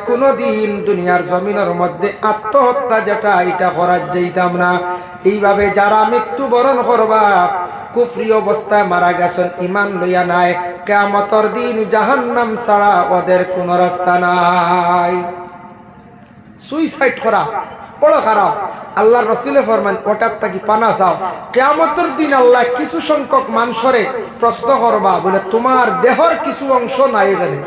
কোনদিন দুনিয়ার জমিনের মধ্যে আত্মহত্যা যেটা এটা করার যাইতাম না। এইভাবে যারা মৃত্যুবরণ করবা কুফরি অবস্থায় মারা গেছেন, ইমান লইয়া নাই, কিয়ামতের দিন জাহান্নাম ছাড়া ওদের কোনো রাস্তা নাই। সুইসাইড করা বড় খারাপ। আল্লাহর রাসূলে ফরমান ওটার থাকি পানা চাও। কিয়ামতের দিন আল্লাহ কিছু সংখ্যক মানুষরে প্রশ্ন করবা, বলে তোমার দেহর কিছু অংশ নাই এখানে।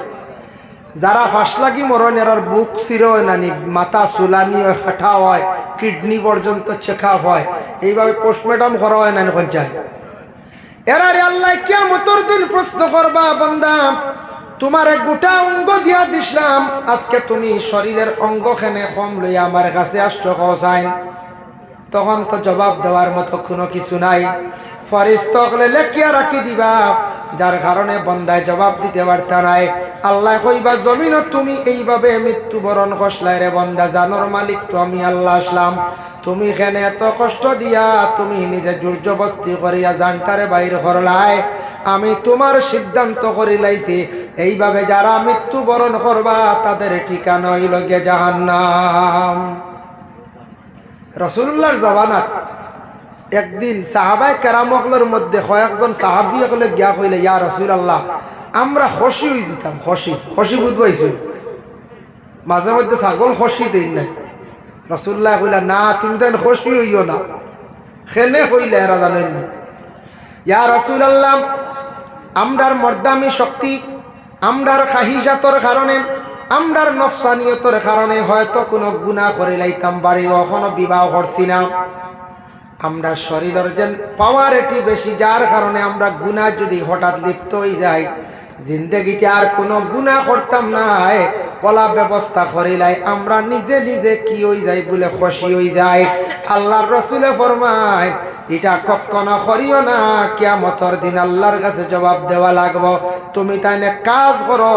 যারা ফাঁস লাগি মরণ এরার বুক চির নানি, মাথা চুলানি হয়, হাঁটা হয়, কিডনি পর্যন্ত চেকা হয়, এইভাবে পোস্টমর্টম করা হয় না পঞ্চায়েত। এরারে আল্লাহ কিয়ামতের দিন প্রশ্ন করবা, বান্দা তোমার এক গোটা অঙ্গ দিয়া দিছিলাম, আজকে তুমি শরীরের অঙ্গ খানে কম লইয়া আমার কাছে আসছো কসাইন। তখন তো জবাব দেওয়ার মতো কোনো কিছু নাই। ফরিস্তা হলে লেখিয়া রাখি দিবা, যার কারণে বন্দায় জবাব দিতে পারতা নাই। আল্লাহ কইবা জমিন তুমি এইভাবে মৃত্যুবরণ করলাই রে বন্দা, জানোর মালিক তো আমি আল্লাহ আসলাম। তুমি এখানে এত কষ্ট দিয়া তুমি নিজে জোরজবস্তি করিয়া জানটারে বাইর করলাই, আমি তোমার সিদ্ধান্ত করে লাইছি এইভাবে যারা মৃত্যুবরণ করবা তাদের ঠিকানা হইল গিয়ে জাহান্নাম। রাসূলুল্লাহর জামানাত একদিন সাহাবায়ে কেরামগুলোর মধ্যে কয়েকজন সাহাবী হলে গিয়া কইলে, ইয়া রাসূলুল্লাহ আমরা খুশি হয়ে যেতাম। খুশি বুঝবাইছি, মাঝে মধ্যে ছাগল খুশি দেন না। রাসূলুল্লাহ কইলা না তুমি তো খুশি হইও না। খেলে কইলে এরা জানেন না, ইয়া রাসূলুল্লাহ আমরার মর্দামি শক্তি, আমরার খাহিজাতর কারণে, আমরার নফসানিয়তর কারণে হয়তো কোনো গুনাহ করে লাইতাম বাড়ি, এখনো বিবাহ করছি না। আমরা শরীরের যেন পাওয়ার এটি বেশি, যার কারণে আমরা গুনাহ যদি হঠাৎ লিপ্ত হয়ে যাই, জিন্দগিতে আর কোনো গুনাহ করতাম না, বলা ব্যবস্থা করিলাই আমরা নিজে নিজে কি হয়ে যাই বলে খুশি হয়ে যায়। আল্লাহর রাসূলে ফরমায় এটা কখনো করিও না, কিয়ামতের দিন আল্লাহর কাছে জবাব দেওয়া লাগবো। তুমি তাইনে কাজ করো,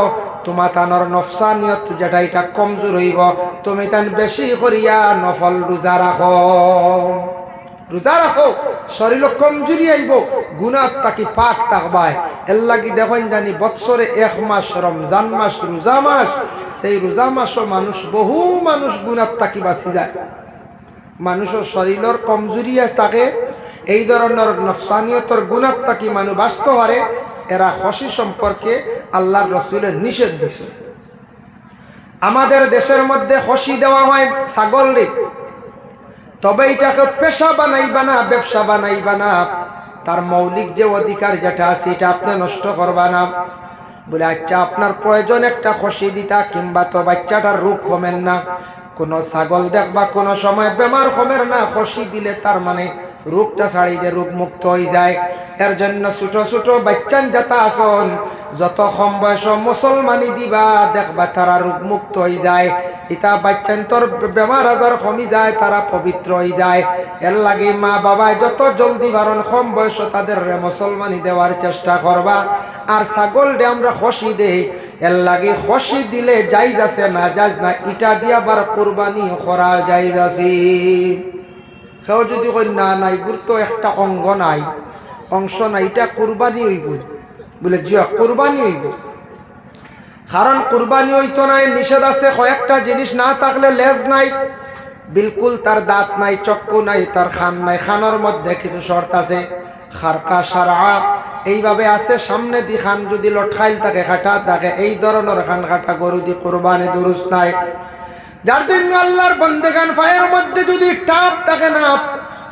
তোমার তানোর নফসানিয়ত যেটা এটা কমজোর হইব, তুমি তান বেশি করিয়া নফল রোজা রাখো। রোজা রাখো, শরীর কমজোরি আইব, গুনাহ তাকি পাক থাকবায়। এর লাগি দেখেন জানি বৎসরে এক মাস রমজান মাস, রোজা মাস, সেই রোজা মাসও মানুষ বহু মানুষ গুনাহ তাকি বাঁচি যায়। মানুষের শরীরের কমজোরি থাকে, এই ধরনের নফসানিয়তর গুনাহ তাকি মানুষ বাঁচতে পারে। এরা খুশি সম্পর্কে আল্লাহর রাসূলের নিষেধ দিছে। আমাদের দেশের মধ্যে খুশি দেওয়া হয় ছাগল রে, তবে এটাকে পেশা বানাইবা না, ব্যবসা বানাইবা না। তার মৌলিক যে অধিকার যেটা আছে এটা আপনি নষ্ট করবা না। বলে আচ্ছা আপনার প্রয়োজন একটা খুশি দিতা, কিংবা তো বাচ্চাটার রোগ কমেন না। কোনো ছাগল দেখবা কোনো সময় বেমার কমের না, খুশি দিলে তার মানে রোগটা ছাড়ি দিয়ে রোগ মুক্ত হয়ে যায়। এর জন্য ছোট ছোট বাচ্চান যাতা আসন যত কম বয়স মুসলমানি দিবা, দেখবা তারা রোগ মুক্ত হয়ে যায়। ইতা বাচ্চান তোর বেমার আজার কমি যায়, তারা পবিত্র হয়ে যায়। এর লাগে মা বাবায় যত জলদি বারণ কম বয়স তাদের মুসলমানি দেওয়ার চেষ্টা করবা। আর ছাগল ডে আমরা খুশি দেই, এর লাগে খুশি দিলে জায়েজ আছে না জায়েজ না, ইটা দিয়া বার কুরবানি করা জায়েজ আছে। কেউ যদি কই না নাই গুরুত্ব একটা অঙ্গ নাই, অংশ নাই, এটা কুরবানি হইব, বলে জি কুরবানি হইব। কারণ কুরবানি হইতো নাই নিষেধ আছে, কয়েকটা জিনিস না থাকলে লেজ নাই, বিলকুল তার দাঁত নাই, চক্ষু নাই, তার খান নাই। খানোর মধ্যে কিছু শর্ত আছে, খারকা সারা এইভাবে আছে। সামনে দি খান যদি লটখাইল থাকে, খাটা থাকে, এই ধরনের খান খাটা গরু দি কুরবানি দুরুস্ত নাই। যার জন্য আল্লাহর বন্দেগান পায়ের মধ্যে যদি টাপ থাকে না,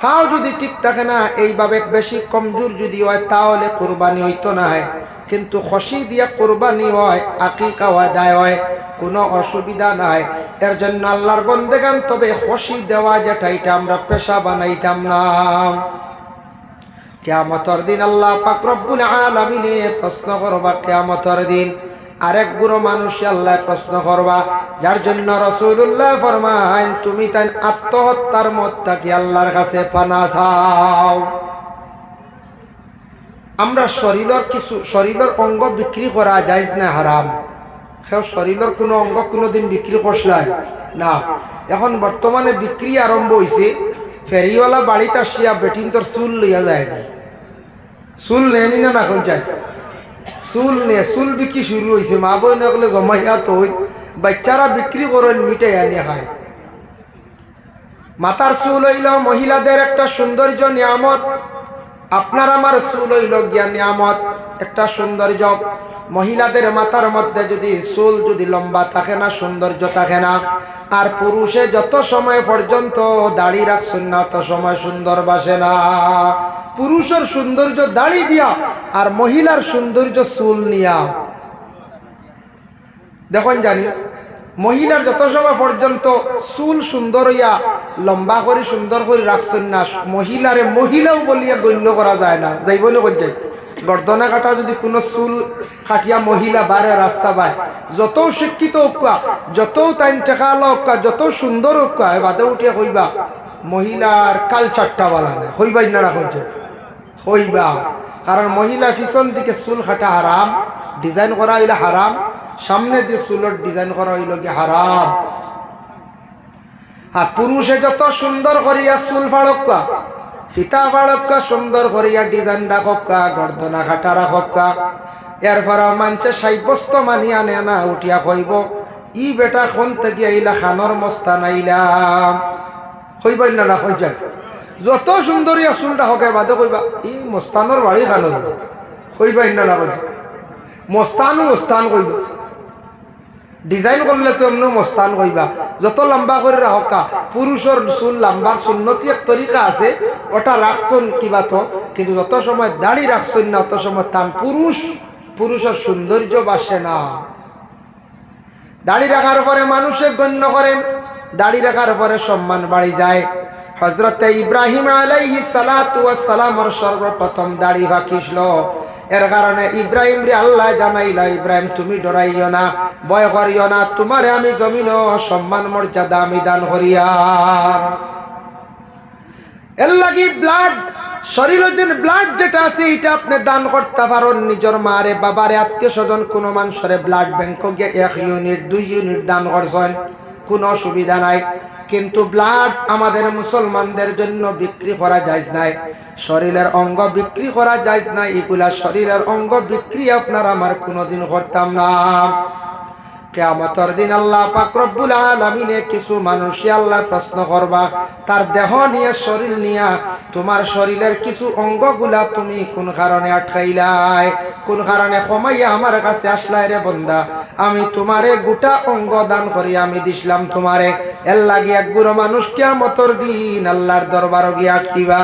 ফাও যদি ঠিক থাকে না, এইভাবে বেশি কমজোর যদি হয় তাহলে কুরবানি হইতো না হয়। কিন্তু খুশি দিয়া কুরবানি হয়, আকিকা আদায় হয়, কোনো অসুবিধা নাই। এর জন্য আল্লাহর বন্দেগান তবে খুশি দেওয়া যেটা এটা আমরা পেশা বানাইতাম না। কিয়ামতের দিন আল্লাহ পাক রব্বুল আলামিনে প্রশ্ন করবা কিয়ামতের দিন। আরেক গুরু মানুষ আল্লাহ প্রশ্ন করবা, যার জন্য রাসূলুল্লাহ ফরমায় তুমি তাই আত্মহত্যার মত কি আল্লাহর কাছে পানা চাও। আমরা শরীরের অঙ্গ বিক্রি করা জায়েজ না হারাম? কেউ শরীরের কোনো অঙ্গ কোনোদিন বিক্রি করছিলেন না। এখন বর্তমানে বিক্রি আরম্ভ হয়েছে। ফেরিওয়ালা বাড়িতে আসিয়া বেটিন তোর চুল লইয়া যায়, চুল নেনি না এখন চাই চুল নে, চুল বিক্রি শুরু হয়েছে। মা বই না গেলে জমাইয়া তো বাচ্চারা বিক্রি করেন মিটাই আনিয়ে খায়। মাথার চুল হইল মহিলাদের একটা সৌন্দর্য নিয়ামত। আপনার আমার চুল হইল গিয়া নিয়ামত, একটা সৌন্দর্য। মহিলাদের মাথার মধ্যে যদি চুল যদি লম্বা থাকে না, সৌন্দর্য থাকে না। আর পুরুষে যত সময় পর্যন্ত দাড়ি রাখছেন না, তত সময় সুন্দর বাসে না। পুরুষের সৌন্দর্য দাড়ি দিয়া, আর মহিলার সৌন্দর্য চুল নিয়া। দেখুন জানি মহিলার যত সময় পর্যন্ত চুল সুন্দর হইয়া লম্বা করে সুন্দর করে রাখছেন না, মহিলারে মহিলাও বলিয়া গণ্য করা যায় না। যাইব না কোন যাই গর্দনা কাটা যদি কোনো চুল কাটিয়া মহিলা বারে রাস্তা পায়, যত শিক্ষিত হোকা, যত টাইম টেকালা হোকা, যত সুন্দর হোকা, বাদে উঠিয়া কইবা মহিলার কালচারটা বালা না, হইবাই না রাখুন হইবা। কারণ মহিলা পিছন দিকে চুল কাটা হারাম, ডিজাইন করা হইলে হারাম, সামনে দিয়ে চুলের ডিজাইন করা হইল কি হারাম। আর পুরুষে যত সুন্দর করিয়া চুল ফাড়ক্কা, ফিতা ফাড়ক্কা, সুন্দর করিয়া ডিজাইন রাখক্কা, গর্দনা কাটা রাখক্কা, এরপর মানুষে সাব্যস্ত মানি আনে না, উঠিয়া কইব ই বেটা কোন থেকে আইলা, খানর মস্তান আইলাম। কইবাই না না কই যায় যত সুন্দরিয়া চুলটা হকে বাদে কইবা ই মস্তানোর বাড়ি খানোর। কইবাই না না কই মস্তান মস্তান কইবা, ডিজাইন করলে তো এমন মস্তান কইবা। যত লম্বা করে রাখা, পুরুষের চুল লম্বার সুন্নতি এক তরিকা আছে, ওটা রাখছেন কিবা তো, কিন্তু যত সময় দাড়ি রাখছেন না, অত সময় তান পুরুষের সৌন্দর্য বাসে না। দাড়ি রাখার পরে মানুষে গণ্য করে, দাড়ি রাখার পরে সম্মান বাড়ি যায়। হযরতে ইব্রাহিম আলাইহিস সালাতু ওয়াস সালামের সর্বপ্রথম দাড়ি রাখিছিল। এর কারণে ইব্রাহিম রে আল্লাহ জানাইলা, ইব্রাহিম তুমি ডরাইও না, ভয় করিও না, তোমারে আমি জমিন সম্মান মর্যাদা আমি দান করিয়াম। এর লাগি ব্লাড শরীরের যে ব্লাড যেটা আছে এটা আপনি দান করতে পারেন। নিজের মারে বাবারে আত্মীয় স্বজন কোনো মানুষের ব্লাড ব্যাংক গিয়ে 1 ইউনিট 2 ইউনিট দান করছেন, কোনো অসুবিধা নাই। কিন্তু ব্লাড আমাদের মুসলমানদের জন্য বিক্রি করা যায়জ নাই, শরীরের অঙ্গ বিক্রি করা যায়জ নাই। এগুলা শরীরের অঙ্গ বিক্রি আপনার আমার কোনোদিন করতাম না। কিয়ামতের দিন আল্লাহ পাক রব্বুল আলামিনে কিছু মানুষই আল্লাহ প্রশ্ন করবা, তার দেহ নিয়ে শরীর নিয়া, তোমার শরীরের কিছু অঙ্গগুলা তুমি কোন কারণে আটকাইলাই, কোন কারণে কমাইয়া আমার কাছে আসলাই রে বন্দা, আমি তোমারে গোটা অঙ্গ দান করি আমি দিছিলাম তোমারে। এর লাগি এক বুড়ো মানুষ কিয়ামতের দিন আল্লাহর দরবারে গিয়ে আটকিবা।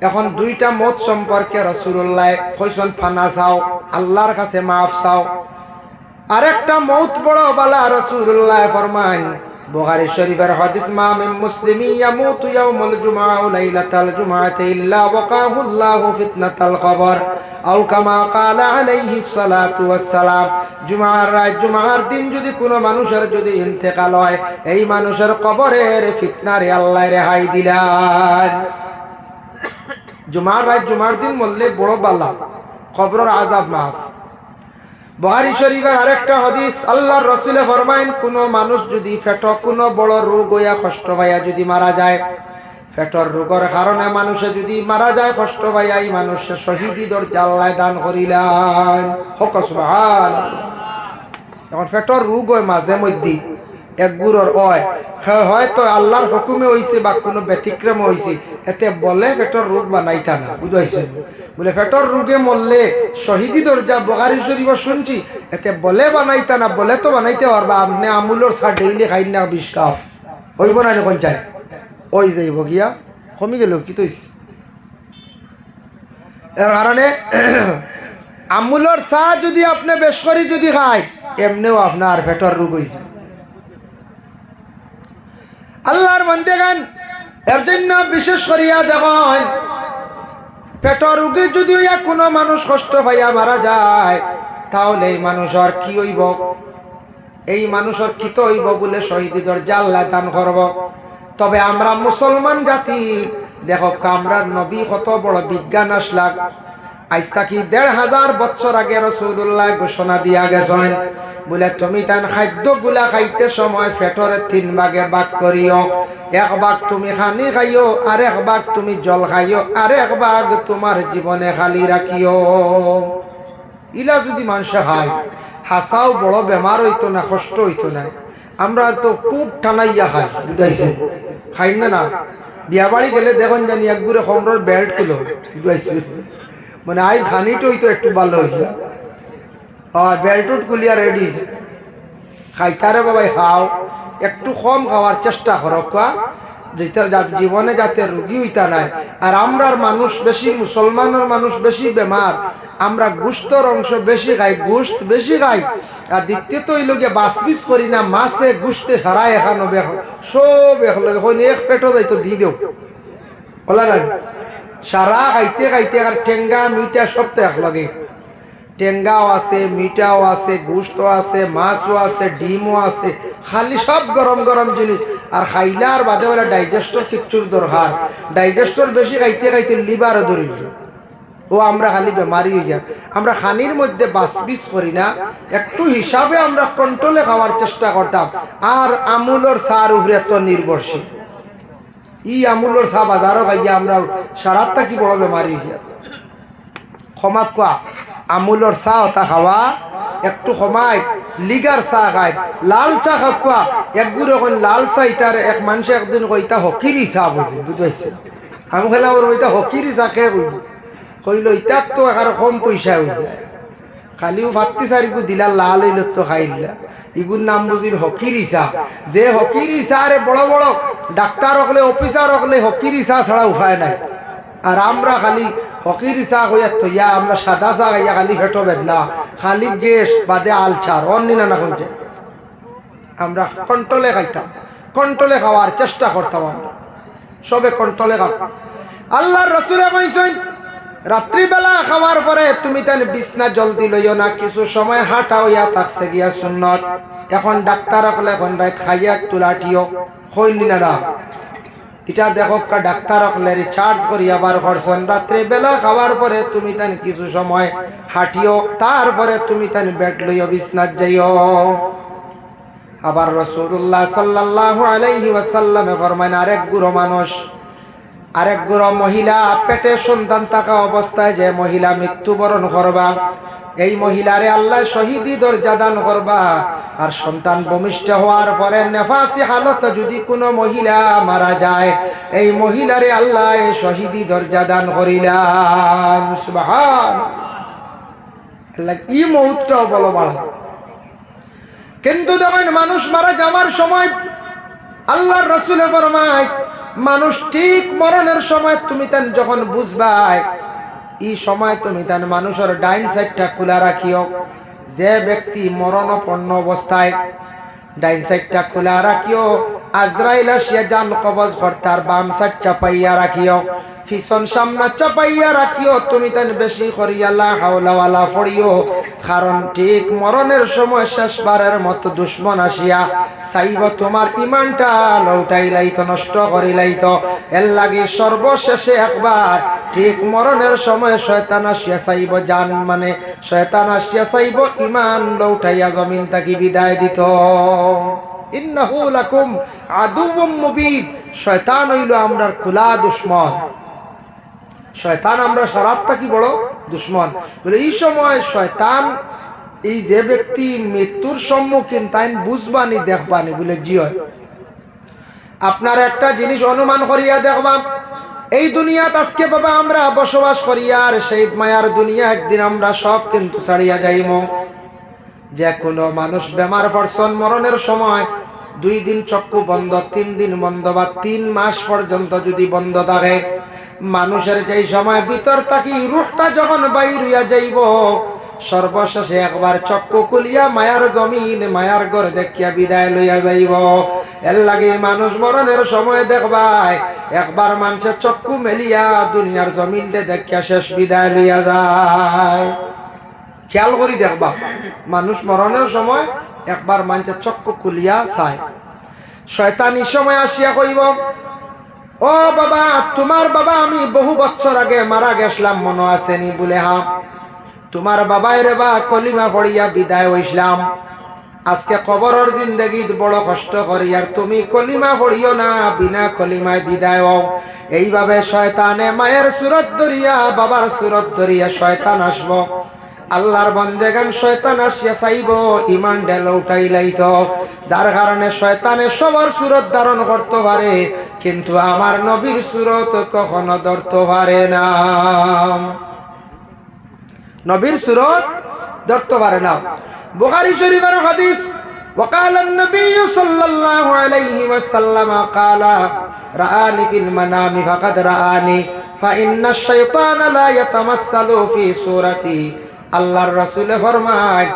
এখন দুইটা মত সম্পর্কে রাসূলুল্লাহ কইছেন, ফানা চাও, আল্লাহর কাছে মাফ চাও। আরেকটা মৌত বড় বালা, রাসূলুল্লাহ ফরমান বুখারী শরীফের হাদিস, মা মিন মুসলিমি ইয়ামুতু ইয়াউমুল জুমআ ওয়া লাইলাতাল জুমআতি ইল্লা ওয়াকাহুল্লাহু ফিতনাতাল কবর আও কামা ক্বালা আলাইহিস সালাতু ওয়াস সালাম। জুমআর রাত, জুমআর দিন যদি কোনো মানুষের যদি ইন্তেকাল হয়, এই মানুষের কবরের ফিতনারে আল্লাহ রেহাই দিলেন। জুমআর রাত, জুমআর দিন মরলে বড় বালা, কবরের আযাব মাফ। বুখারী শরীফের আরেকটা হাদিস, আল্লাহর রাসূলে ফরমায়েন, কোন মানুষ যদি পেট কোনো বড় রোগ হইয়া কষ্ট পাইয়া যদি মারা যায়, পেটের রোগের কারণে মানুষে যদি মারা যায় কষ্ট পাইয়া, এই মানুষের শহীদি দরজা আল্লাহ দান করিলেন। হক সুবহানাল্লাহ। এখন পেটের রোগ হয় মাঝে মধ্যে এক গুরুর হয়তো আল্লাহর হুকুমে হইছে বা কোনো ব্যতিক্রম হইছে, এতে বলে পেটের রোগ বানাইতা না, বুঝাইছেন? বলে পেটের রোগে মরলে শহীদি দরজা বুখারী শরীফ শুনছি, এতে বলে বানাইতা না, বলে তো বানাইতে পারবা। আপনি আমুলর চা ডেইলি খাই না, 20 কাপ হইব না কোন চাই ওই যাইব গিয়া কমি গেল কি তো। এর কারণে আমুলর চা যদি আপনি বেশ করে যদি খায়, এমনিও আপনার পেটের রোগ হয়েছে। আল্লাহর বান্দাগণ, এর জন্য বিশেষ করিয়া দেখেন, পেটের রোগে যদি কোনো মানুষ কষ্ট পাইয়া মারা যায়, তাহলে এই মানুষের কি হইব? এই মানুষের কি তো হইব বলে শহীদি দরজা আল্লাহ দান করব। তবে আমরা মুসলমান জাতি দেখো, আমরা নবী কত বড় বিজ্ঞান আসলাম। আজ থাকি ১৫০০ বছর আগে রাসূলুল্লাহ ঘোষণা দিয়া গেছেন, বলে তুমি তান খাদ্যগুলা খাইতে সময় পেটরে 3 ভাগে ভাগ করিও। 1 ভাগ তুমি খানি খাইও, আর 1 ভাগ তুমি জল খাইও, আর 1 ভাগ তোমার জীবনে খালি রাখিও। ইলা যদি মানুষে খায়, হাসাও বড় বেমার হইতো না, কষ্ট হইতো না। আমরা তো খুব টানাইয়া খাই, বুঝাইছে খাই না না। বিয়া বাড়ি গেলে দেখুন জানি একগুড়ে খমর বেল্ট কিলো, বুঝাইছে মানে আজ খানিটো হইতো একটু ভালো হইয়া। হ্যাঁ বেল্টুট কুলিয়া রেডি খাইতারে বাবাই খাও, একটু কম খাওয়ার চেষ্টা করো কা, যেটা জীবনে যাতে রোগী হইতা নাই। আর আমরার মানুষ বেশি, মুসলমানের মানুষ বেশি বেমার, আমরা গোস্তর অংশ বেশি খাই, গোস্ত বেশি খাই। আর দ্বিতীয়ত হইল গিয়ে বাসবিস করি না, মাছে গোস্তে সারা এখানো সব এখন এক পেটও যাইতো দি দেও বলা না, সারা খাইতে খাইতে। আর টেঙ্গা মিঠা সব তো একলগে, টেঙ্গাও আছে, মিঠাও আছে, গোস্ত আছে, মাছও আছে, ডিমও আছে, খালি সব গরম গরম জিনিস। আর খাইলার বাদে বলে ডাইজেস্টর কিচ্ছুর দরকার, ডাইজেস্টর বেশি খাইতে খাইতে লিভারও ধরিল। ও আমরা খালি বেমারি হয়ে যায়। আমরা খানির মধ্যে বাসবিস করি না, একটু হিসাবে আমরা কন্ট্রোলে খাওয়ার চেষ্টা করতাম। আর আমুলর সার উপরে তো নির্ভরশীল, ই আমুলর চা বাজারও খাইয়া আমরা সারাতটা কি বড় বেমারি হয়ে যায়। ক্ষমা কোয়া আমুলর চা ওটা খাওয়া একটু কমায়, লিগার চা খায়, লাল চা খাওয়া একগুড় এখন লাল চা। ইতার এক মানুষে একদিন কইতা হকিরি চা বুঝি, বুঝতে আমি খেলাম ওইটা হকিরি চা খেয়ে বুঝবো, কইল ইতার তো এখানে কম পয়সা হয়ে যায়, খালিও ভাতটি চারিগু দিলা লাল হইল তো খাইলা। ইগুর নাম বুঝিল হকিরি চা। যে হকিরি চা রে বড় বড় ডাক্তার হকলে অফিসার হকলে হকিরি চা ছাড়া উপায় নাই। আর আমরা খালি হকিরি চা হইয়া থইয়া আমরা সাদা চা খাইয়া খালি ফেটো বেদনা, খালি গ্যাস বাদে আলচার অন্য না হইছে। আমরা কন্ট্রোলে খাইতাম, কন্ট্রোলে খাওয়ার চেষ্টা করতাম, আমরা সবে কন্ট্রোলে খাতাম। আল্লাহর রাসূলে কইছেন রাত্রিবেলা খাওয়ার পরে তুমি তার বিছনা জলদি লইও না, কিছু সময় হাঁটা হইয়া থাকছে গিয়া সুন্নত। এখন ডাক্তার হকলে এখন রাত খাইয়া তুলাটিও হইনি না, এটা দেখো ডাক্তার হকলে রিচার্জ করি আবার করছেন। রাত্রিবেলা খাওয়ার পরে তুমি তান কিছু সময় হাঁটিও, তারপরে তুমি তান বেড লইও বিছনাত যাইও। আবার রাসূলুল্লাহ সাল্লাল্লাহু আলাইহি ওয়াসাল্লামে ফরমান আরেক গুরু মানুষ, আরেক গুরু মহিলা পেটে সন্তান থাকা অবস্থায় যে মহিলা মৃত্যুবরণ করবা, এই মহিলারে আল্লাহ শহীদি দরজা দান করবা। আর সন্তান ভূমিষ্ঠ হওয়ার পরে নেফাসি হালত যদি কোনো মহিলা মারা যায়, এই মহিলারে আল্লাহ শহীদি দরজা দান করিলাম। সুবহানাল্লাহ, এই মুহূর্তটাও বলো বাড়া। কিন্তু দেখেন মানুষ মারা যাওয়ার সময় আল্লাহর রাসূল ফরমায় মানুষ ঠিক মরণের সময় তুমি তান যখন বুঝবাই, এই সময় তুমি তান মানুষের ডাইন সাইডটা খোলা রাখিও। যে ব্যক্তি মরণাপন্ন অবস্থায় ডাইন সাইডটা খোলা রাখিও, আজরাইল আসিয়া জান কবজ কর্তার বাম সাইড চাপাইয়া রাখিও, পিছন সামনা চাপাইয়া রাখিও। তুমি তান বেশি করিয়া লা হাওলা ওয়ালা পড়িও, কারণ ঠিক মরণের সময় শেষবারের মতো দুশ্মন আসিয়া চাইব তোমার ইমানটা লৌটাই লাইতো, নষ্ট করি লাইতো। এর লাগে সর্বশেষে একবার ঠিক মরণের সময় শয়তান আসিয়া চাইব জান, মানে শয়তান আসিয়া চাইব ইমান লৌটাইয়া জমিন তাকি বিদায় দিত। ইন্নাহু লাকুম আদুউম মুবিন, শয়তান হইল আমরার খোলা দুশ্মন। শয়তান আমরা সারাতটা কি বড় দুশ্মন বলে। এই সময় শয়তান, এই যে ব্যক্তি মৃত্যুর সম্মুখীন তাই বুঝবানি দেখবানি বলে জি হয়। আপনার একটা জিনিস অনুমান করিয়া দেখবা, এই দুনিয়াত আজকে বাবা আমরা বসবাস করিয়া, আর সেই মায়ার দুনিয়া একদিন আমরা সব কিন্তু ছাড়িয়া যাইব। যে কোনো মানুষ বেমার পড়ছন মরণের সময় 2 দিন চক্ষু বন্ধ, 3 দিন বন্ধ, বা 3 মাস পর্যন্ত যদি বন্ধ থাকে, মানুষের যেই সময় ভিতর থাকি রূহটা যখন বাইর হইয়া যাইব, সর্বশেষে একবার চক্ষু খুলিয়া মায়ার জমিন মায়ার ঘর দেখিয়া বিদায় লইয়া যাইব। এর লাগে মানুষ মরণের সময় দেখবাই একবার মানুষের চক্ষু মেলিয়া দুনিয়ার জমিনটা দেখিয়া শেষ বিদায় লইয়া যায়। খেয়াল করি দেখবা, মানুষ মরণের সময় একবার মানুষের চক্ষু খুলিয়া চায়। শয়তান এই সময় আসিয়া কইব, ও বাবা তোমার বাবা আমি বহু বছর আগে মারা গেছিলাম, মনে আসেনি? বলে হ্যাঁ। তোমার বাবাই রে বা কলিমা পড়িয়া বিদায় হইছিলাম, আজকে কবরের জিন্দগি বড় কষ্ট করি, আর তুমি কলিমা পড়িও না, বিনা কলিমায় বিদায় হও। এইভাবে শয়তানে মায়ের সুরত ধরিয়া বাবার সুরত ধরিয়া শয়তান আসবো, আল্লাহর বান্দেগান শয়তান আসিয়া চাইব ইমান ঢেল উঠাই লাইতো, যার কারণে শয়তানে সবার সুরত ধারণ করতে পারে, কিন্তু আমার নবীর সুরত কখনো ধরতে পারে না। নবীর সুরত ধরতে পারে না। বুখারী শরীফের হাদিস, وقال النبي صلى الله عليه وسلم قال رآني في المنام فقد رآني فإن الشيطان لا يتمثل في صورتي। আল্লাহর রাসূল ফরমায়,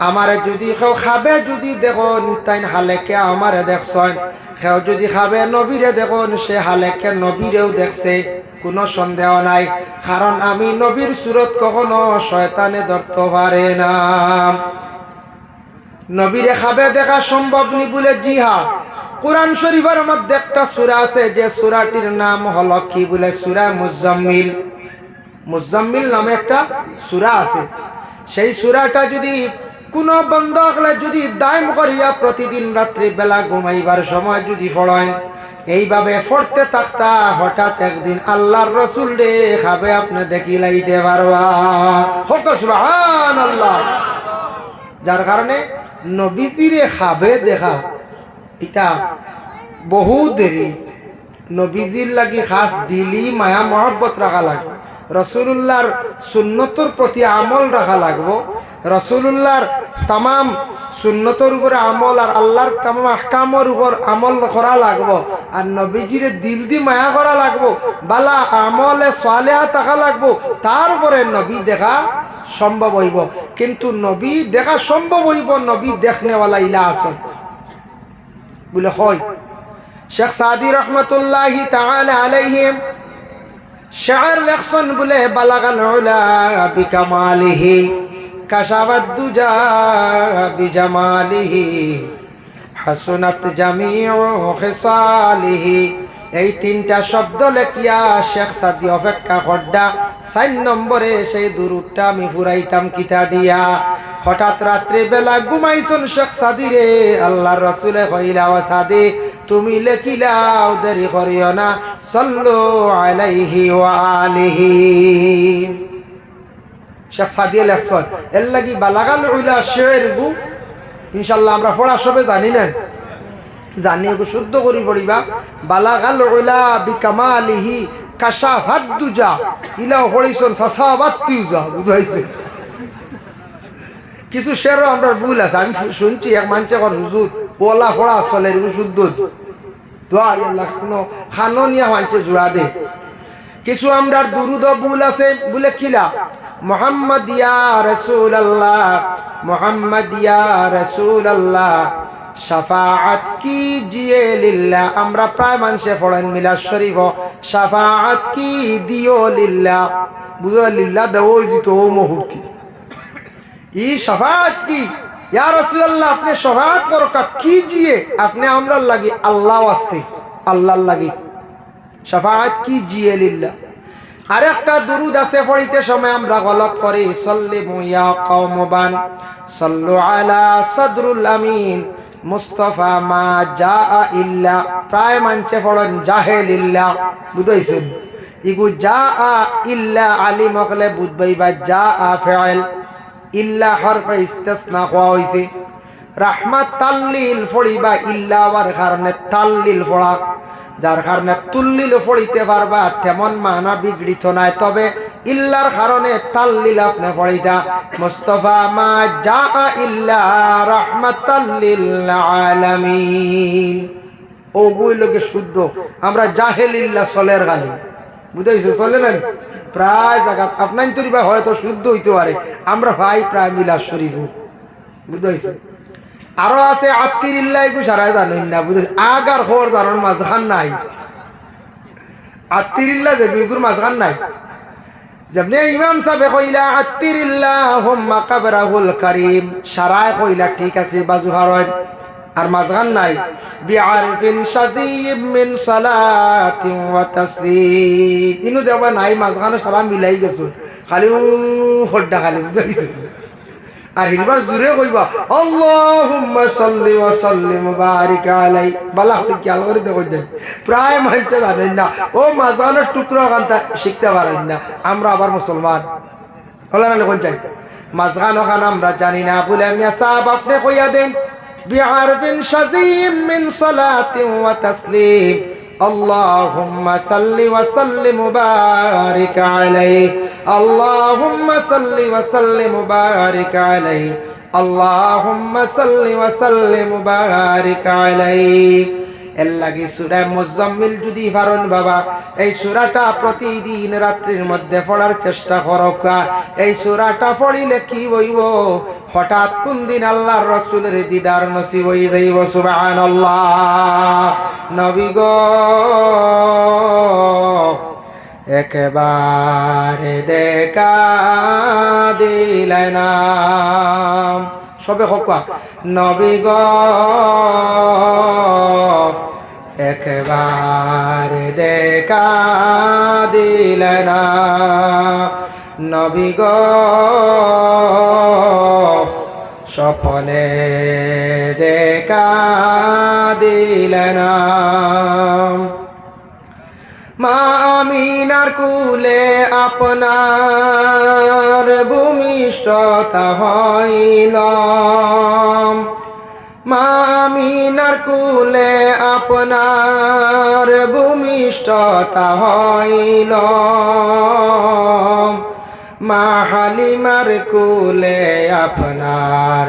আমারে যদি কেউ খাবে যদি দেখুন তাই হালেকে আমারে দেখছেন, কেউ যদি খাবে নবীরে দেখুন সে হালেকে নবীরেও দেখছে, কোনো সন্দেহ নাই, কারণ আমি নবীর সুরত কখনো শয়তানে ধরতে পারে না। নবীরে খাবে দেখা সম্ভব নি বলে জি হ্যাঁ, কোরআন শরীফের মধ্যে একটা সূরা আছে যে সূরাটির নাম হলো কি বলে সূরা মুজাম্মিল। মুজাম্মিল নামে একটা সূরা আছে। সেই সূরাটা যদি কোনো বন্ধ হলে যদি দায়ম করিয়া প্রতিদিন রাত্রি বেলা ঘুমাইবার সময় যদি পড়েন, এইভাবে পড়তে থাকতা, হঠাৎ একদিন আল্লাহর রাসূল রে খাবে আপনি দেখি লাইতে পারবা। হোক সুবহানাল্লাহ। যার কারণে নবীজিরে খাবে দেখা এটা বহু দেরি। নবীজির লাগি খাস দিলি মায়া মহব্বত রাখা লাগবে, রাসূলুল্লাহর সুন্নতর প্রতি আমল রাখা লাগবো, রাসূলুল্লাহর তামাম সুন্নতর উপরে আমল আর আল্লাহর তামাম আহকামের উপর আমল করা লাগবো, আর নবীজির দিল দি মায়া করা লাগবো, বালা আমলে সালেহা থাকা লাগবো, তারপরে নবী দেখা সম্ভব হইব। কিন্তু নবী দেখা সম্ভব হইব নবী দেখনেওয়ালা ইলা আসন বলে হয়। শেখ সাদি রহমতুল্লাহি তাআলা আলাইহি শায়র লেখছেন বলে, বালাগাল উলা বিকামালিহি কাশাবাদ দুজা বিজামালিহি হাসুনাত জামিউ খিসালিহি। এই তিনটা শব্দ লেখিয়া শেখ সাদি অপেক্ষা খড্ডা 4 নম্বরে সেই দুরুদটা আমি ফুরাইতাম কিতা দিয়া। হঠাৎ রাত্রি বেলা ঘুমাইছন শেখ সাদি রে, আল্লাহর রাসূলে কইলা, ও সাদি তুমি লেখিলাও দেরি করিও না, সাল্লু আলাইহি ওয়া আলিহি। শেখ সাদি লেখছেন এর লাগি বালাগাল উলা শের গু ইনশাআল্লাহ আমরা পড়া সবে জানি না, জানি শুদ্ধ করি পড়িবা। বালাগাল উলা বিকামালিহি কাশাফাদ দুজা ইলা হরিসন সাসাবাতিউজা। বুঝাইছে কিছু শেরও আমরা ভুল আছে, আমি শুনছি এক মানছে কর হুজুর বলা পড়া চলে শুদ্ধ দোয়া আল্লাহ খানো নিয়া মানছে জোড়া দে। কিছু আমরা দুরুদ ভুল আছে বলে খিলা মুহাম্মদ ইয়া রাসূলুল্লাহ, মুহাম্মদ ইয়া রাসূলুল্লাহ শাফাআত কিজিয়ে লিল্লাহ। আমরা প্রায় মানুষে পড়েন মিলাদ শরীফ শাফাআত কি দিও লিল্লাহ, বুঝো লিল্লাহ দেও দিত ও মুহূর্তে ই শাফাআত কি ইয়া রাসূলুল্লাহ আপনি শাফাআত করো কিজিয়ে, আপনি আমরা লাগি আল্লাহ ওয়াস্তে আল্লাহর লাগি শাফাআত কিজিয়ে লিল্লাহ। আরেকটা দুরুদ আছে পড়িতে সময় আমরা গলত করি, সাল্লিমু ইয়া কওমবান সাল্লু আলা সাদরুল আমিন মুস্তাফা মা জাআ ইল্লা। প্রায় মানছে পড়েন জাহেলিল্লাহ। বুঝাইছেন ইগু জাআ ইল্লা আলিম হলে বুঝবাইবা জাআ ফাইল, ইল্লা হরফে ইস্তিসনা হওয়া হইছে। রাহমাত তাল্লিল পড়িবা ইল্লা ওয়ার কারণে তাল্লিল পড়া, যার কারণে তুল্লিল পড়িতে পারবা তেমন মানা বিগড়িত নাই, তবে ইল্লার কারণে তাল্লিল আপনি পড়িতা। মুস্তাফা মা জাআ ইল্লা রাহমাতাল লিল আলামিন। ওগুই লোকে শুদ্ধ, আমরা জাহেলিল্লাহ সলের গালি। বুঝাইছে চলে না প্রায় জায়গা আপনার তরিবা হয়তো শুদ্ধ হইতে পারে, আমরা ভাই প্রায় মিলাদ শরীফ। বুঝাইছে আরো আছে আত্তিরিল্লাহ, এগুলো সারাই জানেন না। বুঝেছি আগার খবর জানার মাঝখান নাই, আত্তিরিল্লাহ যে এগুলোর মাঝখান নাই। যেমনি ইমাম সাহেব কইলা আত্তিরিল্লাহ হুম্মা কাবরাহুল কারীম, সারায় কইলা ঠিক আছে বাজু হারয়, আর মাঝখান নাই। বিআরফিন শাযীব মিন সালাতিন ওয়া তাসলিম, ইনু দেবা নাই মাঝখানে সারা মিলাই গেছে, খালি হড্ডা খালি। বুঝাইছে আর হিরবার জুড়ে কইবা আল্লাহুম্মা সাল্লি ওয়া সাল্লিম বারিক আলাই, বালা হল কি আলো করে দেখো যান প্রায় মানতে জানেন না, ও মাঝখানের টুকরো গানটা শিখতে পারেন না। আমরা আবার মুসলমান হলেন কোন চাই মাঝখানো খান আমরা জানি না বলে মিয়া সাহেব আপনি কইয়া দেন বিআরবিন শাযীম মিন সালাতিন ওয়া তাসলিম اللهم صل وسلم وبارك عليه اللهم صل وسلم وبارك عليه اللهم صل وسلم وبارك عليه এর লাগি সূরা মুজাম্মিল যদি পারেন বাবা এই সূরাটা প্রতিদিন রাত্রির মধ্যে পড়ার চেষ্টা করো। এই সূরাটা পড়িলে কি হইব হঠাৎ কোন দিন আল্লাহর রাসূলের দিদার নসিব হয়ে যাইব সুবহানাল্লাহ। নবী গো একবারে দেখা দিলেন সবে হোক নবী গো একবারে দেখা দিলেন নবী গো স্বপ্নে দেখা দিলেন মা আমিনার কুলে আপনার ভূমিষ্ঠতা হইল মা আমিনার কুলে আপনার ভূমিষ্ঠতা হইল মা হালিমার কুলে আপনার